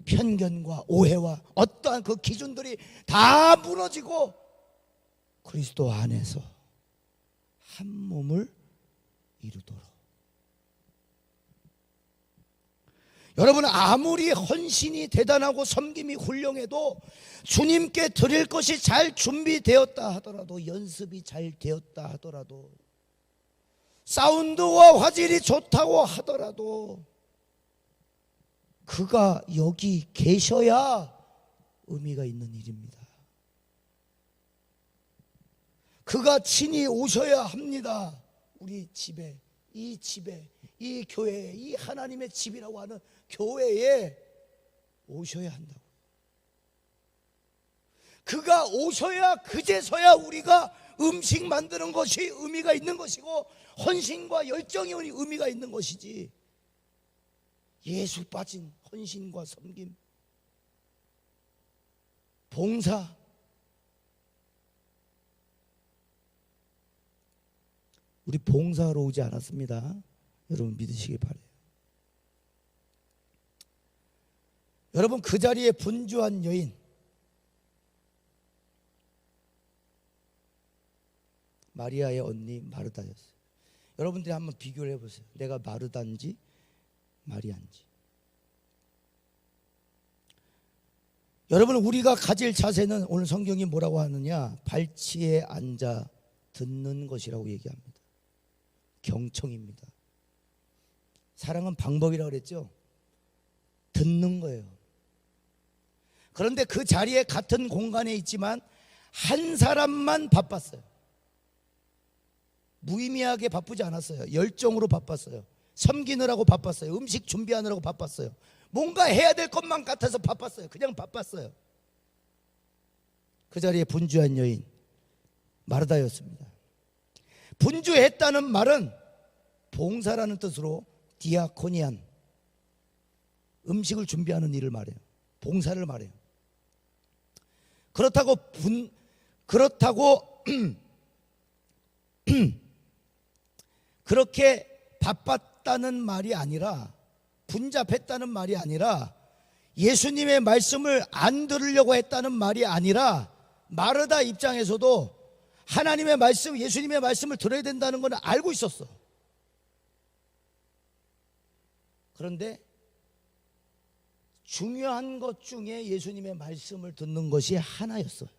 편견과 오해와 어떠한 그 기준들이 다 무너지고 그리스도 안에서 한 몸을 이루도록. 여러분, 아무리 헌신이 대단하고 섬김이 훌륭해도 주님께 드릴 것이 잘 준비되었다 하더라도, 연습이 잘 되었다 하더라도, 사운드와 화질이 좋다고 하더라도 그가 여기 계셔야 의미가 있는 일입니다. 그가 친히 오셔야 합니다. 우리 집에, 이 교회에, 이 하나님의 집이라고 하는 교회에 오셔야 한다고. 그가 오셔야 그제서야 우리가 음식 만드는 것이 의미가 있는 것이고 헌신과 열정이 의미가 있는 것이지, 예수 빠진 헌신과 섬김, 봉사, 우리 봉사하러 오지 않았습니다. 여러분 믿으시기 바래요. 여러분, 그 자리에 분주한 여인, 마리아의 언니 마르다였어요. 여러분들이 한번 비교를 해보세요. 내가 마르다인지 마리아인지. 여러분, 우리가 가질 자세는 오늘 성경이 뭐라고 하느냐? 발치에 앉아 듣는 것이라고 얘기합니다. 경청입니다. 사랑은 방법이라고 그랬죠? 듣는 거예요. 그런데 그 자리에 같은 공간에 있지만 한 사람만 바빴어요. 무의미하게 바쁘지 않았어요. 열정으로 바빴어요. 섬기느라고 바빴어요. 음식 준비하느라고 바빴어요. 뭔가 해야 될 것만 같아서 바빴어요. 그냥 바빴어요. 그 자리에 분주한 여인 마르다였습니다. 분주했다는 말은 봉사라는 뜻으로 디아코니안, 음식을 준비하는 일을 말해요. 봉사를 말해요. 그렇다고 그렇게 바빴다는 말이 아니라, 분잡했다는 말이 아니라, 예수님의 말씀을 안 들으려고 했다는 말이 아니라, 마르다 입장에서도 하나님의 말씀, 예수님의 말씀을 들어야 된다는 건 알고 있었어. 그런데 중요한 것 중에 예수님의 말씀을 듣는 것이 하나였어요.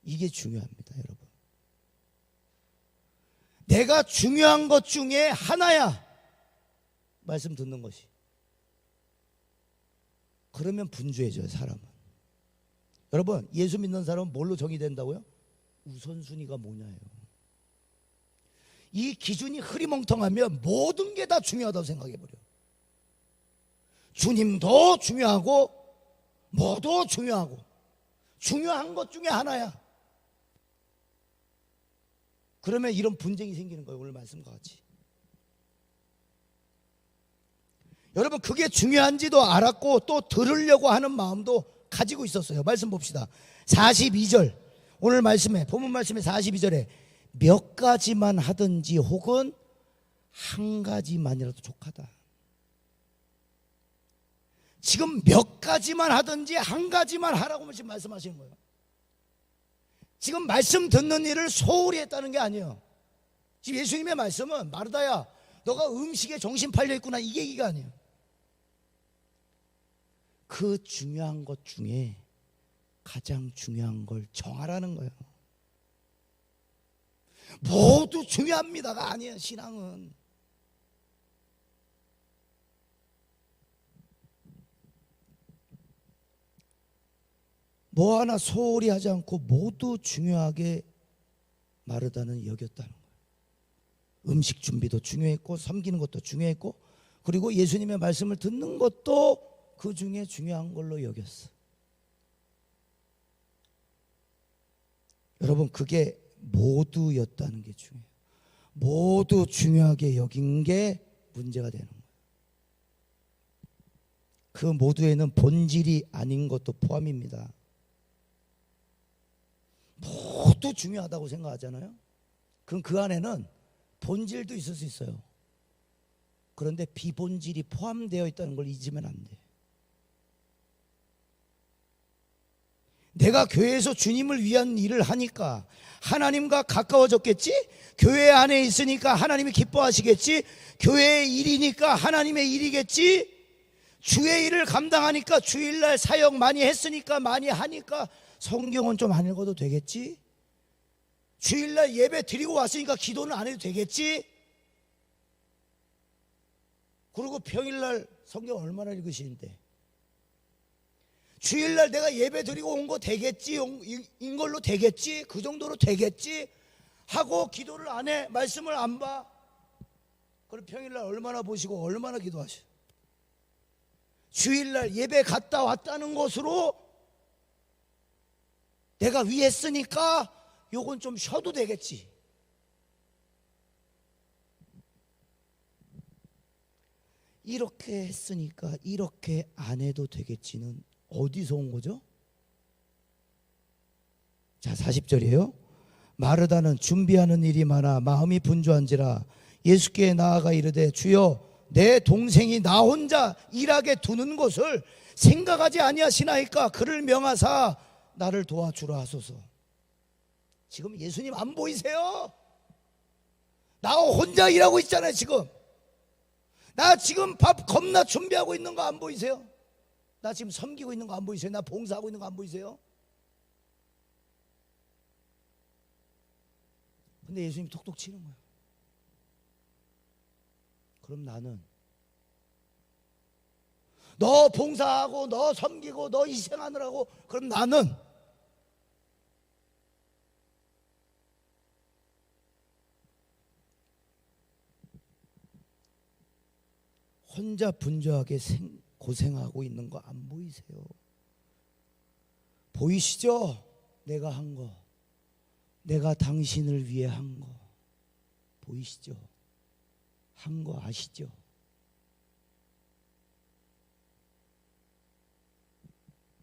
이게 중요합니다, 여러분. 내가 중요한 것 중에 하나야, 말씀 듣는 것이. 그러면 분주해져요, 사람은. 여러분, 예수 믿는 사람은 뭘로 정의된다고요? 우선순위가 뭐냐예요. 이 기준이 흐리멍텅하면 모든 게 다 중요하다고 생각해버려. 주님도 중요하고 뭐도 중요하고, 중요한 것 중에 하나야. 그러면 이런 분쟁이 생기는 거예요. 오늘 말씀과 같이. 여러분, 그게 중요한지도 알았고 또 들으려고 하는 마음도 가지고 있었어요. 말씀 봅시다. 42절, 오늘 말씀에, 본문 말씀에 42절에 몇 가지만 하든지 혹은 한 가지만이라도 족하다. 지금 몇 가지만 하든지 한 가지만 하라고 지금 말씀하시는 거예요. 지금 말씀 듣는 일을 소홀히 했다는 게 아니에요. 지금 예수님의 말씀은 마르다야, 너가 음식에 정신 팔려 있구나, 이 얘기가 아니에요. 그 중요한 것 중에 가장 중요한 걸 정하라는 거예요. 모두 중요합니다가 아니에요. 신앙은 뭐 하나 소홀히 하지 않고 모두 중요하게 마르다는 여겼다는 거예요. 음식 준비도 중요했고 섬기는 것도 중요했고 그리고 예수님의 말씀을 듣는 것도 그 중에 중요한 걸로 여겼어. 여러분, 그게 모두였다는 게 중요해요. 모두 중요하게 여긴 게 문제가 되는 거예요. 그 모두에는 본질이 아닌 것도 포함입니다. 모두 중요하다고 생각하잖아요. 그럼 그 안에는 본질도 있을 수 있어요. 그런데 비본질이 포함되어 있다는 걸 잊으면 안 돼. 내가 교회에서 주님을 위한 일을 하니까 하나님과 가까워졌겠지? 교회 안에 있으니까 하나님이 기뻐하시겠지? 교회의 일이니까 하나님의 일이겠지? 주의 일을 감당하니까 주일날 사역 많이 했으니까 많이 하니까 성경은 좀 안 읽어도 되겠지? 주일날 예배 드리고 왔으니까 기도는 안 해도 되겠지? 그리고 평일날 성경 얼마나 읽으시는데? 주일날 내가 예배 드리고 온 거 되겠지? 인 걸로 되겠지? 그 정도로 되겠지? 하고 기도를 안 해? 말씀을 안 봐? 그럼 평일날 얼마나 보시고 얼마나 기도하셔? 주일날 예배 갔다 왔다는 것으로 내가 위했으니까 요건 좀 쉬어도 되겠지. 이렇게 했으니까 이렇게 안 해도 되겠지는 어디서 온 거죠? 자, 40절이에요. 마르다는 준비하는 일이 많아 마음이 분주한지라 예수께 나아가 이르되 주여 내 동생이 나 혼자 일하게 두는 것을 생각하지 아니하시나이까 그를 명하사 나를 도와주라 하소서. 지금 예수님 안 보이세요? 나 혼자 일하고 있잖아요. 지금 나 지금 밥 겁나 준비하고 있는 거 안 보이세요? 나 지금 섬기고 있는 거 안 보이세요? 나 봉사하고 있는 거 안 보이세요? 근데 예수님이 톡톡 치는 거예요. 그럼 나는 너 봉사하고 너 섬기고 너 희생하느라고 그럼 나는 혼자 분주하게 고생하고 있는 거 안 보이세요? 보이시죠? 내가 한 거, 내가 당신을 위해 한 거 보이시죠? 한 거 아시죠?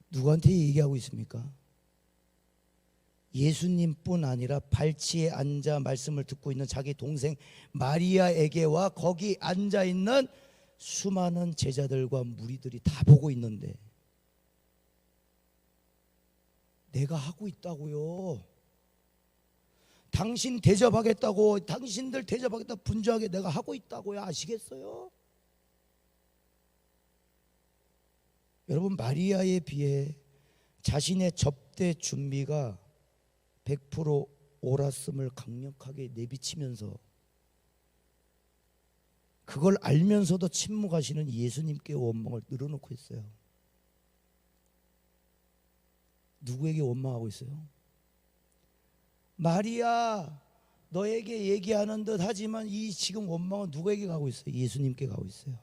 누구한테 얘기하고 있습니까? 예수님뿐 아니라 발치에 앉아 말씀을 듣고 있는 자기 동생 마리아에게와 거기 앉아 있는 수많은 제자들과 무리들이 다 보고 있는데 내가 하고 있다고요. 당신 대접하겠다고, 당신들 대접하겠다 분주하게 내가 하고 있다고요. 아시겠어요? 여러분, 마리아에 비해 자신의 접대 준비가 100% 옳았음을 강력하게 내비치면서 그걸 알면서도 침묵하시는 예수님께 원망을 늘어놓고 있어요. 누구에게 원망하고 있어요? 마리아, 너에게 얘기하는 듯 하지만 이 지금 원망은 누구에게 가고 있어요? 예수님께 가고 있어요.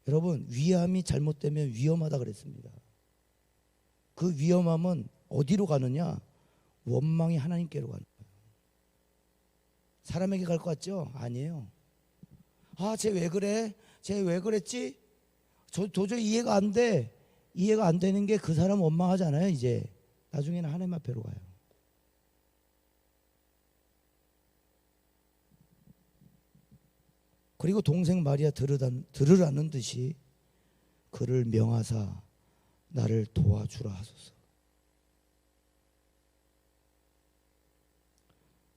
여러분, 위함이 잘못되면 위험하다 그랬습니다. 그 위험함은 어디로 가느냐? 원망이 하나님께로 가는 거예요. 사람에게 갈 것 같죠? 아니에요. 아, 쟤 왜 그래? 쟤 왜 그랬지? 도저히 이해가 안 돼. 이해가 안 되는 게 그 사람 원망하잖아요. 이제 나중에는 하나님 앞에로 가요. 그리고 동생 마리아 들으라는 듯이 그를 명하사 나를 도와주라 하소서.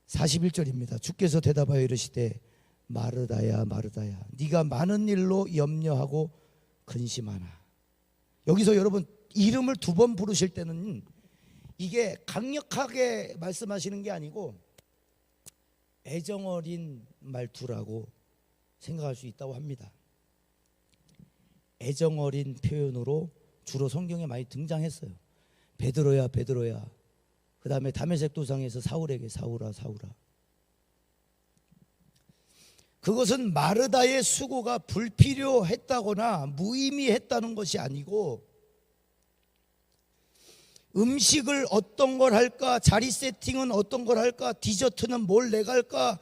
41절입니다. 주께서 대답하여 이르시되 마르다야 마르다야 네가 많은 일로 염려하고 근심하나. 여기서 여러분 이름을 두 번 부르실 때는 이게 강력하게 말씀하시는 게 아니고 애정어린 말투라고 생각할 수 있다고 합니다. 애정어린 표현으로 주로 성경에 많이 등장했어요. 베드로야 베드로야. 그 다음에 다메섹 도상에서 사울에게 사울아 사울아. 그것은 마르다의 수고가 불필요했다거나 무의미했다는 것이 아니고 음식을 어떤 걸 할까, 자리 세팅은 어떤 걸 할까, 디저트는 뭘 내가 할까.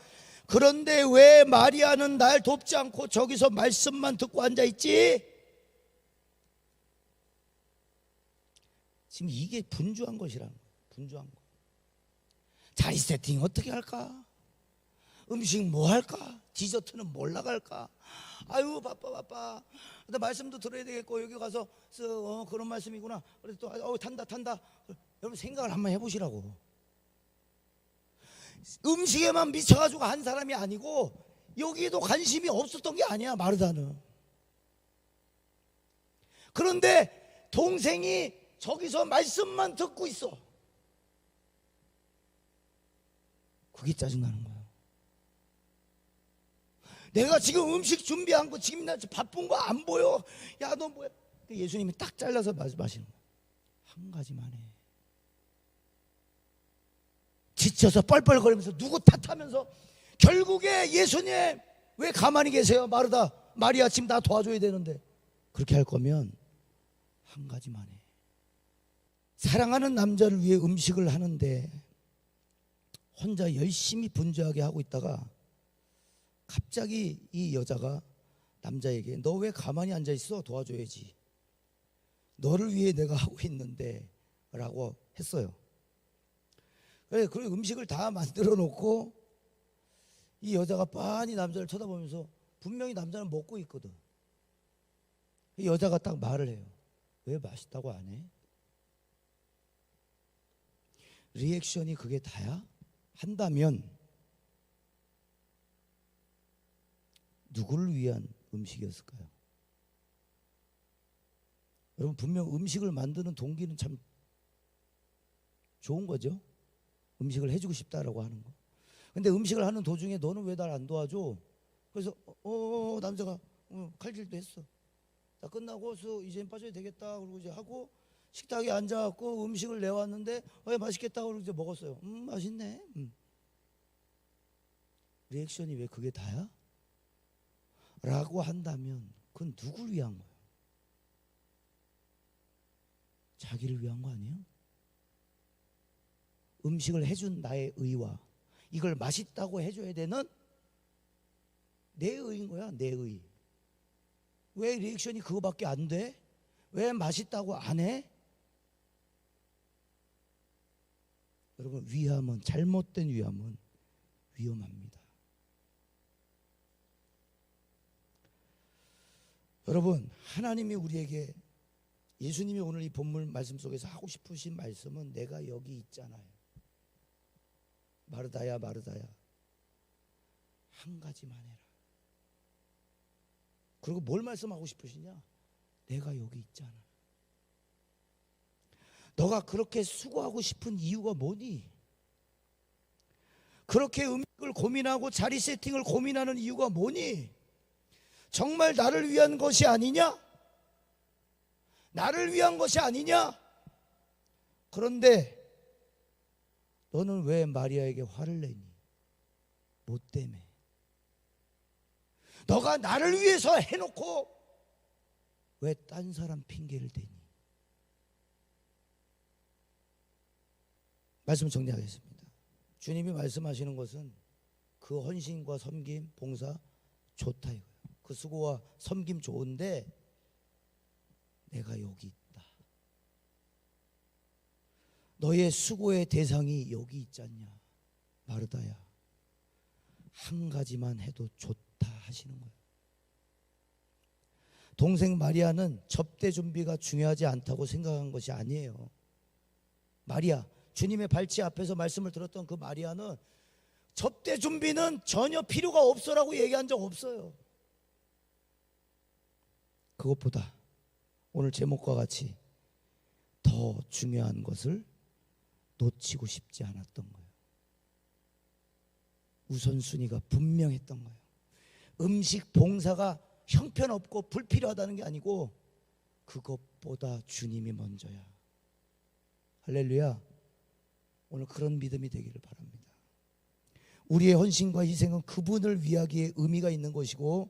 그런데 왜 마리아는 날 돕지 않고 저기서 말씀만 듣고 앉아있지? 지금 이게 분주한 것이라는 거예요. 분주한 거. 자리 세팅 어떻게 할까? 음식 뭐 할까? 디저트는 뭘 나갈까? 아유 바빠. 근데 말씀도 들어야 되겠고 여기 가서 그런 말씀이구나. 그래서 또 탄다. 여러분 생각을 한번 해보시라고. 음식에만 미쳐가지고 한 사람이 아니고 여기에도 관심이 없었던 게 아니야 마르다는. 그런데 동생이 저기서 말씀만 듣고 있어. 그게 짜증나는 거야. 내가 지금 음식 준비한 거 지금 나 바쁜 거 안 보여. 야 너 뭐야. 예수님이 딱 잘라서 말씀하시는 거야. 한 가지만 해. 지쳐서 뻘뻘거리면서 누구 탓하면서 결국에 예수님 왜 가만히 계세요? 마리아 지금 나 도와줘야 되는데. 그렇게 할 거면 한 가지만 해. 사랑하는 남자를 위해 음식을 하는데 혼자 열심히 분주하게 하고 있다가 갑자기 이 여자가 남자에게 너 왜 가만히 앉아있어? 도와줘야지. 너를 위해 내가 하고 있는데 라고 했어요. 그리고 음식을 다 만들어 놓고 이 여자가 빤히 남자를 쳐다보면서 분명히 남자는 먹고 있거든. 이 여자가 딱 말을 해요. 왜 맛있다고 안 해? 리액션이 그게 다야? 한다면 누구를 위한 음식이었을까요? 여러분 분명 음식을 만드는 동기는 참 좋은 거죠. 음식을 해주고 싶다라고 하는 거. 근데 음식을 하는 도중에 너는 왜 날 안 도와줘? 그래서 남자가 칼질도 했어. 다 끝나고 이제 빠져야 되겠다. 그리고 이제 하고 식탁에 앉아갖고 음식을 내왔는데 맛있겠다. 그리고 이제 먹었어요. 맛있네. 리액션이 왜 그게 다야? 라고 한다면 그건 누구를 위한 거예요? 자기를 위한 거 아니에요? 음식을 해준 나의 의와 이걸 맛있다고 해줘야 되는 내 의인 거야. 내 의. 왜 리액션이 그거밖에 안 돼? 왜 맛있다고 안 해? 여러분 위함은, 잘못된 위함은 위험합니다. 여러분 하나님이 우리에게, 예수님이 오늘 이 본문 말씀 속에서 하고 싶으신 말씀은 내가 여기 있잖아요. 마르다야 마르다야 한 가지만 해라. 그리고 뭘 말씀하고 싶으시냐? 내가 여기 있잖아. 너가 그렇게 수고하고 싶은 이유가 뭐니? 그렇게 음식을 고민하고 자리 세팅을 고민하는 이유가 뭐니? 정말 나를 위한 것이 아니냐? 나를 위한 것이 아니냐? 그런데 너는 왜 마리아에게 화를 내니? 뭐 때문에? 너가 나를 위해서 해놓고 왜 딴 사람 핑계를 대니? 말씀 정리하겠습니다. 주님이 말씀하시는 것은 그 헌신과 섬김, 봉사 좋다 이거예요. 그 수고와 섬김 좋은데 내가 여기 있다. 너의 수고의 대상이 여기 있지 않냐 마르다야. 한 가지만 해도 좋다 하시는 거예요. 동생 마리아는 접대 준비가 중요하지 않다고 생각한 것이 아니에요. 마리아, 주님의 발치 앞에서 말씀을 들었던 그 마리아는 접대 준비는 전혀 필요가 없어라고 얘기한 적 없어요. 그것보다 오늘 제목과 같이 더 중요한 것을 놓치고 싶지 않았던 거예요. 우선순위가 분명했던 거예요. 음식 봉사가 형편없고 불필요하다는 게 아니고 그것보다 주님이 먼저야. 할렐루야. 오늘 그런 믿음이 되기를 바랍니다. 우리의 헌신과 희생은 그분을 위하기에 의미가 있는 것이고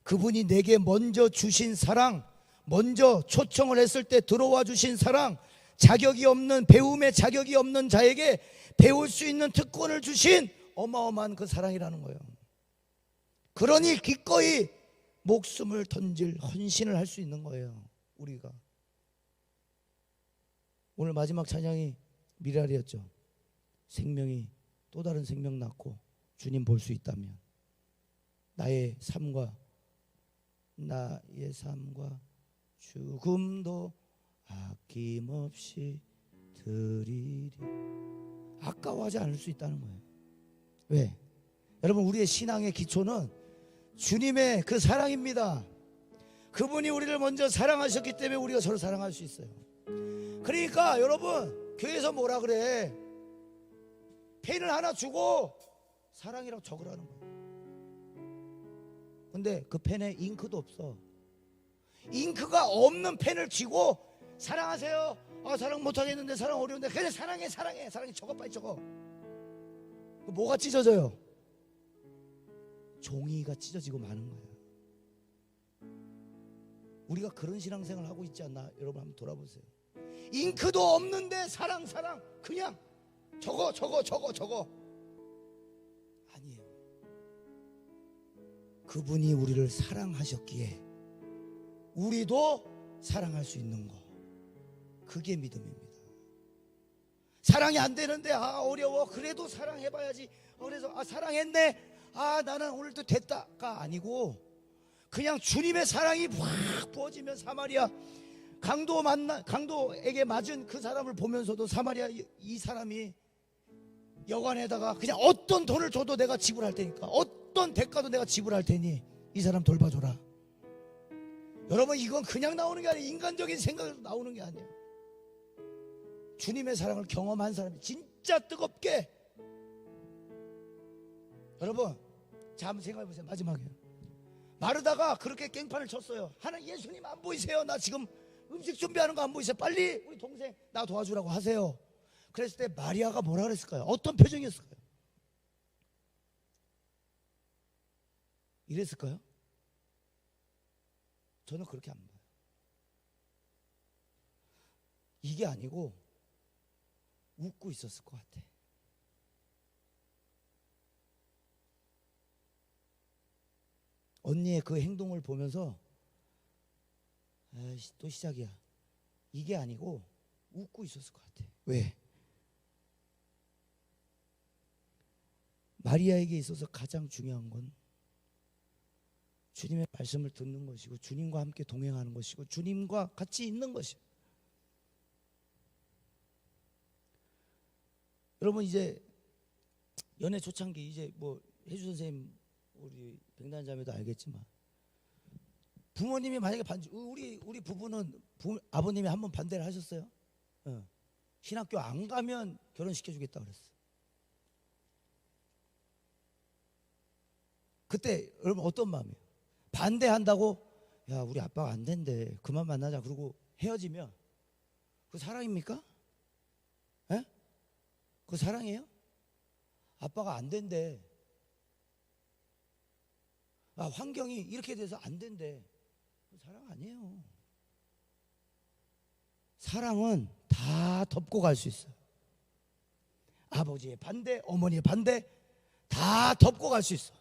그분이 내게 먼저 주신 사랑, 먼저 초청을 했을 때 들어와 주신 사랑, 자격이 없는, 배움의 자격이 없는 자에게 배울 수 있는 특권을 주신 어마어마한 그 사랑이라는 거예요. 그러니 기꺼이 목숨을 던질 헌신을 할 수 있는 거예요. 우리가 오늘 마지막 찬양이 미랄이었죠. 생명이 또 다른 생명 낳고 주님 볼 수 있다면 나의 삶과 죽음도 아낌없이 드리리. 아까워하지 않을 수 있다는 거예요. 왜? 여러분, 우리의 신앙의 기초는 주님의 그 사랑입니다. 그분이 우리를 먼저 사랑하셨기 때문에 우리가 서로 사랑할 수 있어요. 그러니까 여러분, 교회에서 뭐라 그래? 펜을 하나 주고 사랑이라고 적으라는 거예요. 근데 그 펜에 잉크도 없어. 잉크가 없는 펜을 쥐고 사랑하세요. 사랑 못하겠는데, 사랑 어려운데, 그냥 사랑해 적어, 빨리 적어. 뭐가 찢어져요? 종이가 찢어지고 마는 거예요. 우리가 그런 신앙생활을 하고 있지 않나? 여러분 한번 돌아보세요. 잉크도 없는데 사랑 그냥 적어. 아니에요. 그분이 우리를 사랑하셨기에 우리도 사랑할 수 있는 거, 그게 믿음입니다. 사랑이 안 되는데 어려워. 그래도 사랑해봐야지. 그래서 사랑했네. 나는 오늘도 됐다가 아니고 그냥 주님의 사랑이 확 부어지면 사마리아 강도에게 맞은 그 사람을 보면서도 사마리아 이 사람이 여관에다가 그냥 어떤 돈을 줘도 내가 지불할 테니까, 어떤 대가도 내가 지불할 테니 이 사람 돌봐줘라. 여러분, 이건 그냥 나오는 게 아니에요. 인간적인 생각으로 나오는 게 아니에요. 주님의 사랑을 경험한 사람이 진짜 뜨겁게. 여러분, 자 한번 생각해 보세요. 마지막에 마르다가 그렇게 깽판을 쳤어요. 하나님, 예수님 안 보이세요? 나 지금 음식 준비하는 거 안 보이세요? 빨리 우리 동생 나 도와주라고 하세요. 그랬을 때 마리아가 뭐라 그랬을까요? 어떤 표정이었을까요? 이랬을까요? 저는 그렇게 안 봐요. 이게 아니고 웃고 있었을 것 같아. 언니의 그 행동을 보면서 또 시작이야. 이게 아니고 웃고 있었을 것 같아. 왜? 마리아에게 있어서 가장 중요한 건 주님의 말씀을 듣는 것이고 주님과 함께 동행하는 것이고 주님과 같이 있는 것이에요. 여러분, 이제 연애 초창기, 이제 뭐 혜주 선생님, 우리 백난자매도 알겠지만, 부모님이 만약에 우리 부부는 아버님이 한번 반대를 하셨어요. 신학교 안 가면 결혼시켜주겠다 그랬어. 그때 여러분 어떤 마음이에요? 반대한다고? 야, 우리 아빠가 안 된대, 그만 만나자, 그러고 헤어지면 그 사랑입니까? 에? 그 사랑이에요? 아빠가 안 된대, 환경이 이렇게 돼서 안 된대, 그 사랑 아니에요. 사랑은 다 덮고 갈 수 있어요. 아버지의 반대, 어머니의 반대 다 덮고 갈 수 있어.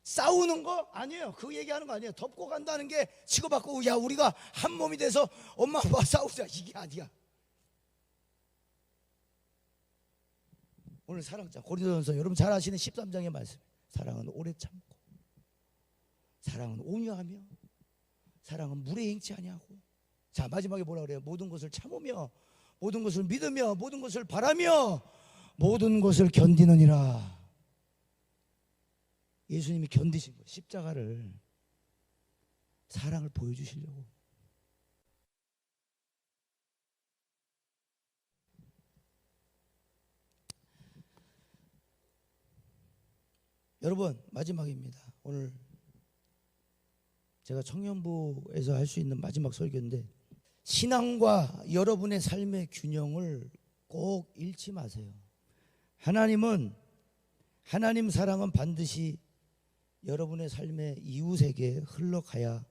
싸우는 거 아니에요. 그 얘기하는 거 아니에요. 덮고 간다는 게 치고받고 야 우리가 한 몸이 돼서 엄마 아빠 싸우자 이게 아니야. 오늘 사랑자 고린도전서 여러분 잘 아시는 13장의 말씀. 사랑은 오래 참고, 사랑은 온유하며, 사랑은 물에 행치 아니하고. 자 마지막에 뭐라 그래요? 모든 것을 참으며, 모든 것을 믿으며, 모든 것을 바라며, 모든 것을 견디느니라. 예수님이 견디신 거예요. 십자가를, 사랑을 보여주시려고. 여러분 마지막입니다. 오늘 제가 청년부에서 할 수 있는 마지막 설교인데, 신앙과 여러분의 삶의 균형을 꼭 잃지 마세요. 하나님 사랑은 반드시 여러분의 삶의 이웃에게 흘러가야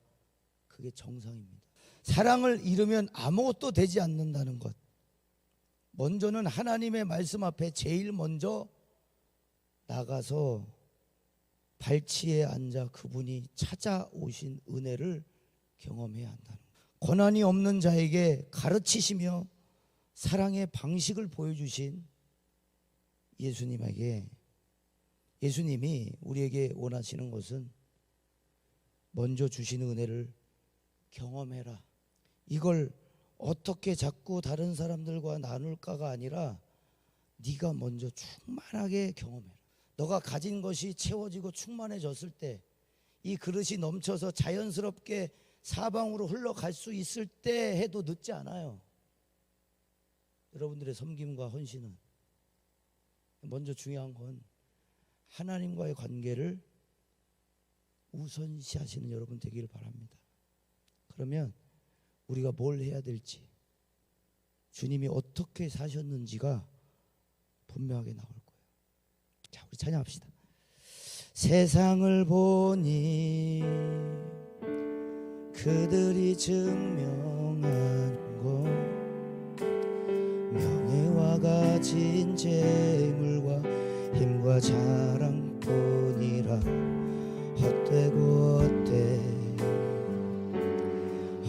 그게 정상입니다. 사랑을 잃으면 아무것도 되지 않는다는 것. 먼저는 하나님의 말씀 앞에 제일 먼저 나가서 발치에 앉아 그분이 찾아오신 은혜를 경험해야 한다는 것. 권한이 없는 자에게 가르치시며 사랑의 방식을 보여주신 예수님이 우리에게 원하시는 것은 먼저 주시는 은혜를 경험해라. 이걸 어떻게 자꾸 다른 사람들과 나눌까가 아니라 네가 먼저 충만하게 경험해라. 너가 가진 것이 채워지고 충만해졌을 때, 이 그릇이 넘쳐서 자연스럽게 사방으로 흘러갈 수 있을 때 해도 늦지 않아요. 여러분들의 섬김과 헌신은 먼저 중요한 건 하나님과의 관계를 우선시하시는 여러분 되기를 바랍니다. 그러면 우리가 뭘 해야 될지, 주님이 어떻게 사셨는지가 분명하게 나올 거예요. 자, 우리 찬양합시다. 세상을 보니 그들이 증명한 것, 명예와 가진 재물과 힘과 자랑뿐이라 헛되고 헛돼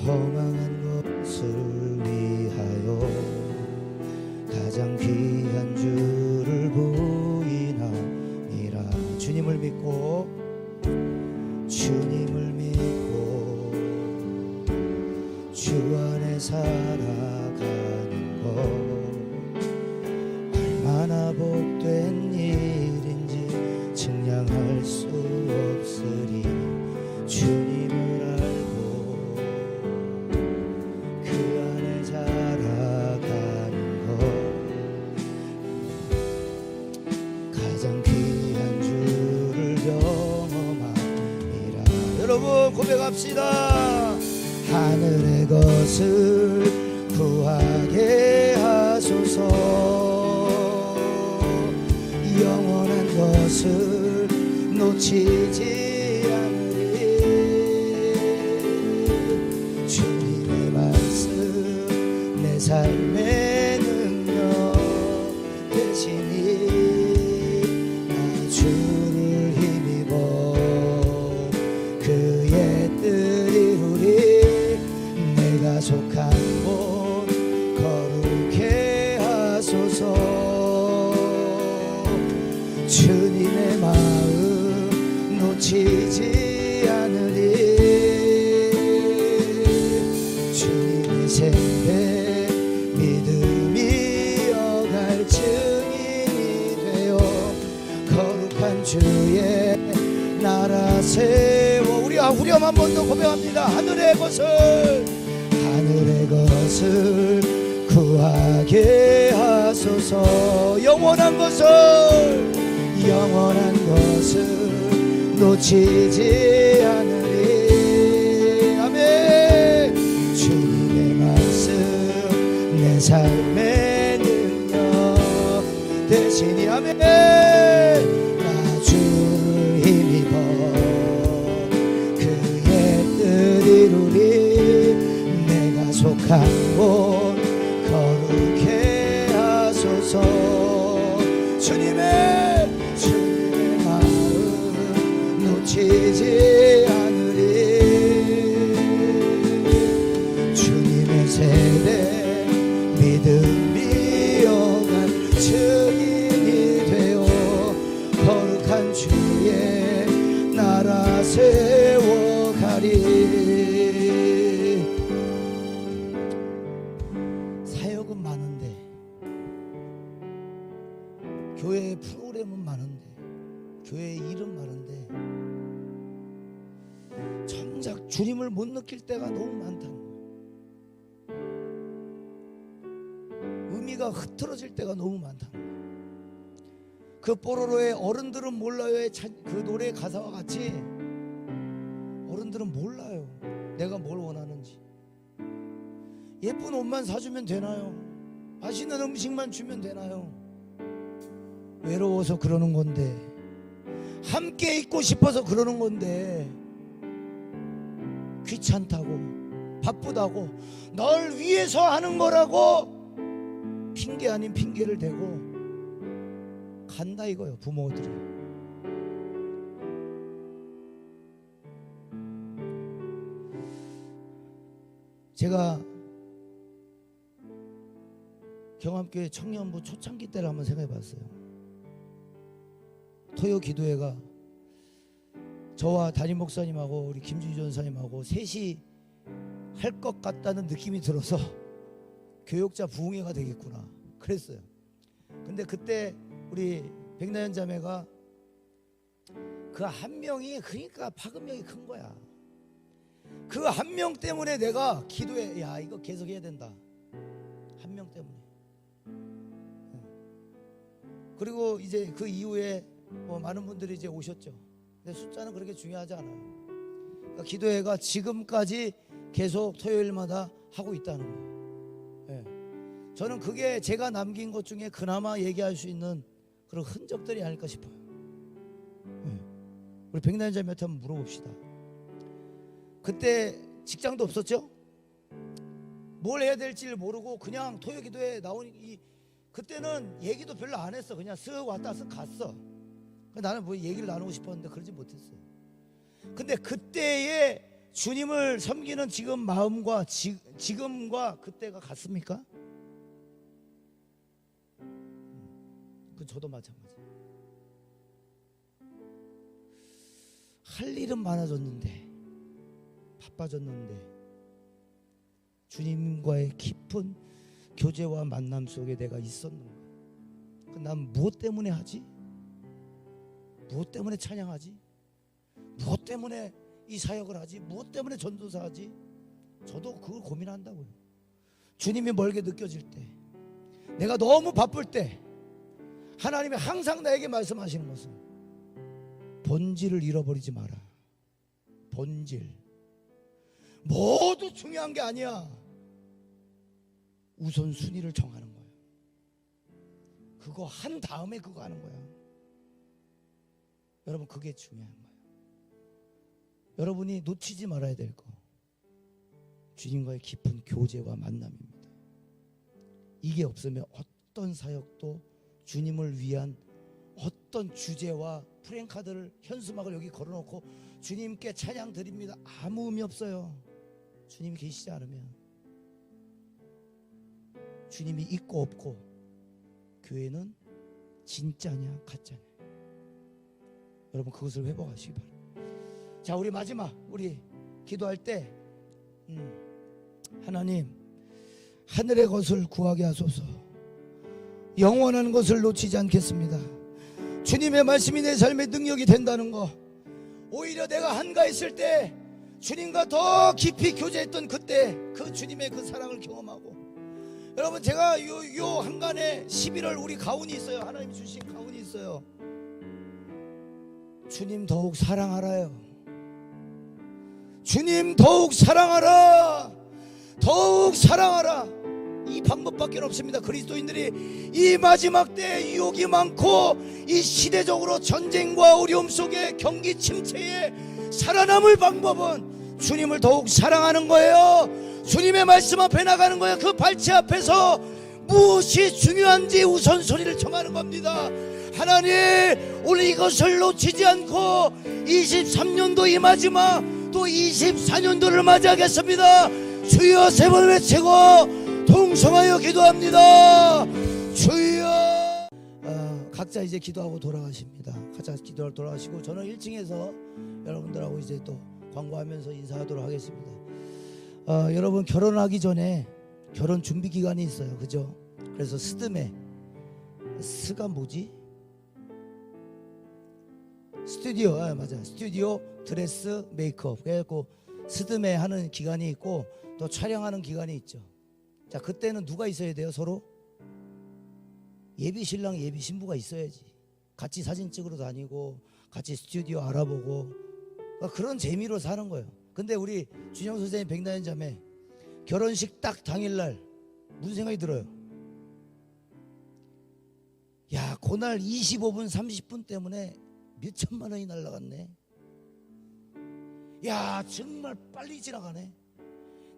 허망한 것을 위하여 가장 귀한 주를 부인하니라. 주님을 믿고 주 안에 살아가는 것 얼마나 복된 일인지 증량할 수 없으리. 주님을 알고 그 안에 살아가는 것 가장 귀한 주를 경험하리라. 여러분 고백합시다. 하늘의 것을 구하게 하소서. 영원한 것을 놓치지 않으리. 주님의 말씀 내 삶의 능력 되시니 나 주를 힘입어 그의 뜻 이루리. 내가 속한 곳 거룩해 하소서. 주님의 마음 놓치지 않으리. 주님의 생배 믿음이 이어갈 증인이 되어 거룩한 주의 나라 세워. 우리 후렴 한 번 더 고백합니다. 하늘의 것을 구하게 하소서. 영원한 것을 놓치지 않으리. 아멘. 주님의 말씀 내 삶의 능력 되시니. 아멘. 나 주를 힘입어 그의 뜻 이루리. 내가 속한 곳 거룩해 하소서. 주님의 마음 놓치지 않으리. 주님의 세대 믿음이 여간 증인이 되어 거룩한 주의 나라 세워가리. 사역은 많은데, 교회 프로그램은 많은데, 교회 일은 많은데 정작 주님을 못 느낄 때가 너무 많다는 거예요. 의미가 흐트러질 때가 너무 많다는 거예요. 그 뽀로로의 어른들은 몰라요의 그 노래 가사와 같이 어른들은 몰라요, 내가 뭘 원하는지. 예쁜 옷만 사주면 되나요? 맛있는 음식만 주면 되나요? 외로워서 그러는 건데, 함께 있고 싶어서 그러는 건데, 귀찮다고, 바쁘다고, 널 위해서 하는 거라고 핑계 아닌 핑계를 대고 간다 이거예요, 부모들이. 제가 경암교회 청년부 초창기 때를 한번 생각해 봤어요. 토요 기도회가 저와 담임 목사님하고 우리 김주희 전사님하고 셋이 할 것 같다는 느낌이 들어서 교역자 부흥회가 되겠구나 그랬어요. 근데 그때 우리 백나연 자매가 그 한 명이, 그러니까 파급력이 큰 거야. 그 한 명 때문에 내가 기도해, 야 이거 계속 해야 된다. 한 명 때문에. 그리고 이제 그 이후에 많은 분들이 이제 오셨죠. 근데 숫자는 그렇게 중요하지 않아요. 그러니까 기도회가 지금까지 계속 토요일마다 하고 있다는 거예요. 저는 그게 제가 남긴 것 중에 그나마 얘기할 수 있는 그런 흔적들이 아닐까 싶어요. 우리 백나연 자매한테 한번 물어봅시다. 그때 직장도 없었죠? 뭘 해야 될지 모르고 그냥 토요 기도에 나오니, 그때는 얘기도 별로 안 했어. 그냥 쓱 왔다 쓱 갔어. 나는 뭐 얘기를 나누고 싶었는데 그러지 못했어요. 근데 그때의 주님을 섬기는 지금 마음과 지금과 그때가 같습니까? 그 저도 마찬가지. 할 일은 많아졌는데, 바빠졌는데, 주님과의 깊은 교제와 만남 속에 내가 있었는가? 난 무엇 때문에 하지? 무엇 때문에 찬양하지? 무엇 때문에 이 사역을 하지? 무엇 때문에 전도사 하지? 저도 그걸 고민한다고요. 주님이 멀게 느껴질 때, 내가 너무 바쁠 때 하나님이 항상 나에게 말씀하시는 것은 본질을 잃어버리지 마라. 본질. 모두 중요한 게 아니야. 우선순위를 정하는 거야. 그거 한 다음에 그거 하는 거야. 여러분, 그게 중요한 거예요. 여러분이 놓치지 말아야 될 거, 주님과의 깊은 교제와 만남입니다. 이게 없으면 어떤 사역도 주님을 위한 어떤 주제와 프랭카드를, 현수막을 여기 걸어놓고 주님께 찬양 드립니다, 아무 의미 없어요. 주님이 계시지 않으면. 주님이 있고 없고, 교회는 진짜냐 가짜냐. 여러분, 그것을 회복하시기 바랍니다. 자, 우리 마지막, 우리 기도할 때 하나님, 하늘의 것을 구하게 하소서. 영원한 것을 놓치지 않겠습니다. 주님의 말씀이 내 삶의 능력이 된다는 거, 오히려 내가 한가했을 때 주님과 더 깊이 교제했던 그때 그 주님의 그 사랑을 경험하고, 여러분, 제가 요 한간에 11월 우리 가훈이 있어요. 하나님 주신 가훈이 있어요. 주님 더욱 사랑하라요. 주님 더욱 사랑하라. 더욱 사랑하라. 이 방법밖에 없습니다. 그리스도인들이 이 마지막 때 유혹이 많고 이 시대적으로 전쟁과 어려움 속에 경기 침체에 살아남을 방법은 주님을 더욱 사랑하는 거예요. 주님의 말씀 앞에 나가는 거예요. 그 발치 앞에서 무엇이 중요한지 우선순위를 정하는 겁니다. 하나님, 오늘 이것을 놓치지 않고 23년도 이 마지막 또 24년도를 맞이하겠습니다. 주여 세 번 외치고 동성하여 기도합니다. 주여. 각자 이제 기도하고 돌아가십니다. 각자 기도하고 돌아가시고 저는 1층에서 여러분들하고 이제 또 광고하면서 인사하도록 하겠습니다. 여러분 결혼하기 전에 결혼 준비 기간이 있어요. 그죠? 그래서 스드메, 스가 뭐지? 스튜디오, 맞아. 스튜디오 드레스 메이크업. 그래갖고 스드메 하는 기간이 있고 또 촬영하는 기간이 있죠. 자, 그때는 누가 있어야 돼요? 서로 예비 신랑 예비 신부가 있어야지. 같이 사진 찍으러 다니고 같이 스튜디오 알아보고 그런 재미로 사는 거예요. 근데 우리 준영 선생님 백나연 자매 결혼식 딱 당일날 무슨 생각이 들어요? 야, 그날 25분 30분 때문에 몇 천만 원이 날라갔네. 야, 정말 빨리 지나가네.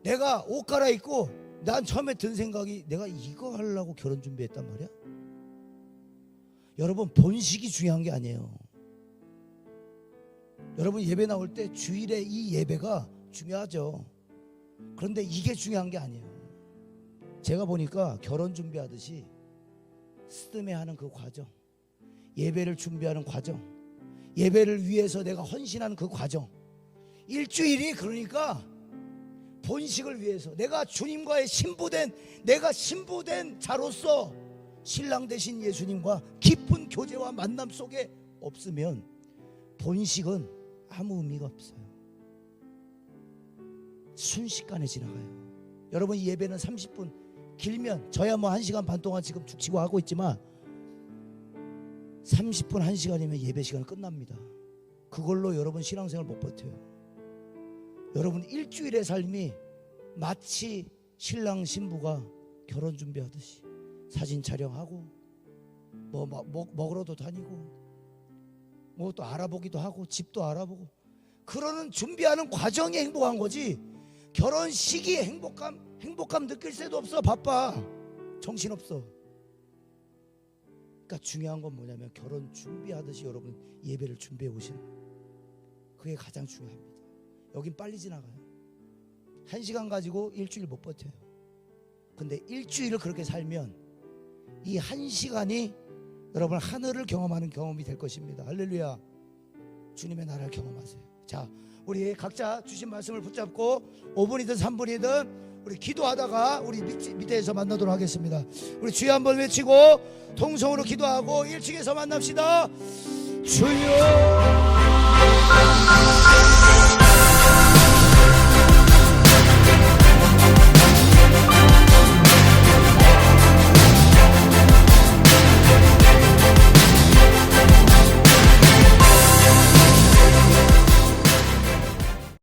내가 옷 갈아입고 난 처음에 든 생각이 내가 이거 하려고 결혼 준비했단 말이야. 여러분, 본식이 중요한 게 아니에요. 여러분, 예배 나올 때 주일에 이 예배가 중요하죠. 그런데 이게 중요한 게 아니에요. 제가 보니까 결혼 준비하듯이 스드메 하는 그 과정, 예배를 준비하는 과정, 예배를 위해서 내가 헌신하는 그 과정, 일주일이 그러니까 본식을 위해서 내가 주님과의 내가 신부된 자로서 신랑 되신 예수님과 깊은 교제와 만남 속에 없으면 본식은 아무 의미가 없어요. 순식간에 지나가요. 여러분, 이 예배는 30분, 길면 저야 뭐 1시간 반 동안 지금 죽치고 하고 있지만 30분 1시간이면 예배 시간 끝납니다. 그걸로 여러분 신앙생활 못 버텨요. 여러분, 일주일의 삶이 마치 신랑 신부가 결혼 준비하듯이 사진 촬영하고 뭐 먹으러도 다니고 뭐 또 알아보기도 하고 집도 알아보고 그러는 준비하는 과정이 행복한 거지. 결혼 시기에 행복감 느낄 새도 없어. 바빠. 정신없어. 그러니까 중요한 건 뭐냐면 결혼 준비하듯이 여러분 예배를 준비해 오시는 거예요. 그게 가장 중요합니다. 여긴 빨리 지나가요. 1시간 가지고 일주일 못 버텨요. 근데 일주일을 그렇게 살면 이 1시간이 여러분 하늘을 경험하는 경험이 될 것입니다. 할렐루야. 주님의 나라를 경험하세요. 자, 우리 각자 주신 말씀을 붙잡고 5분이든 3분이든 우리 기도하다가 우리 밑에서 만나도록 하겠습니다. 우리 주여 한번 외치고 통성으로 기도하고 1층에서 만납시다. 주여.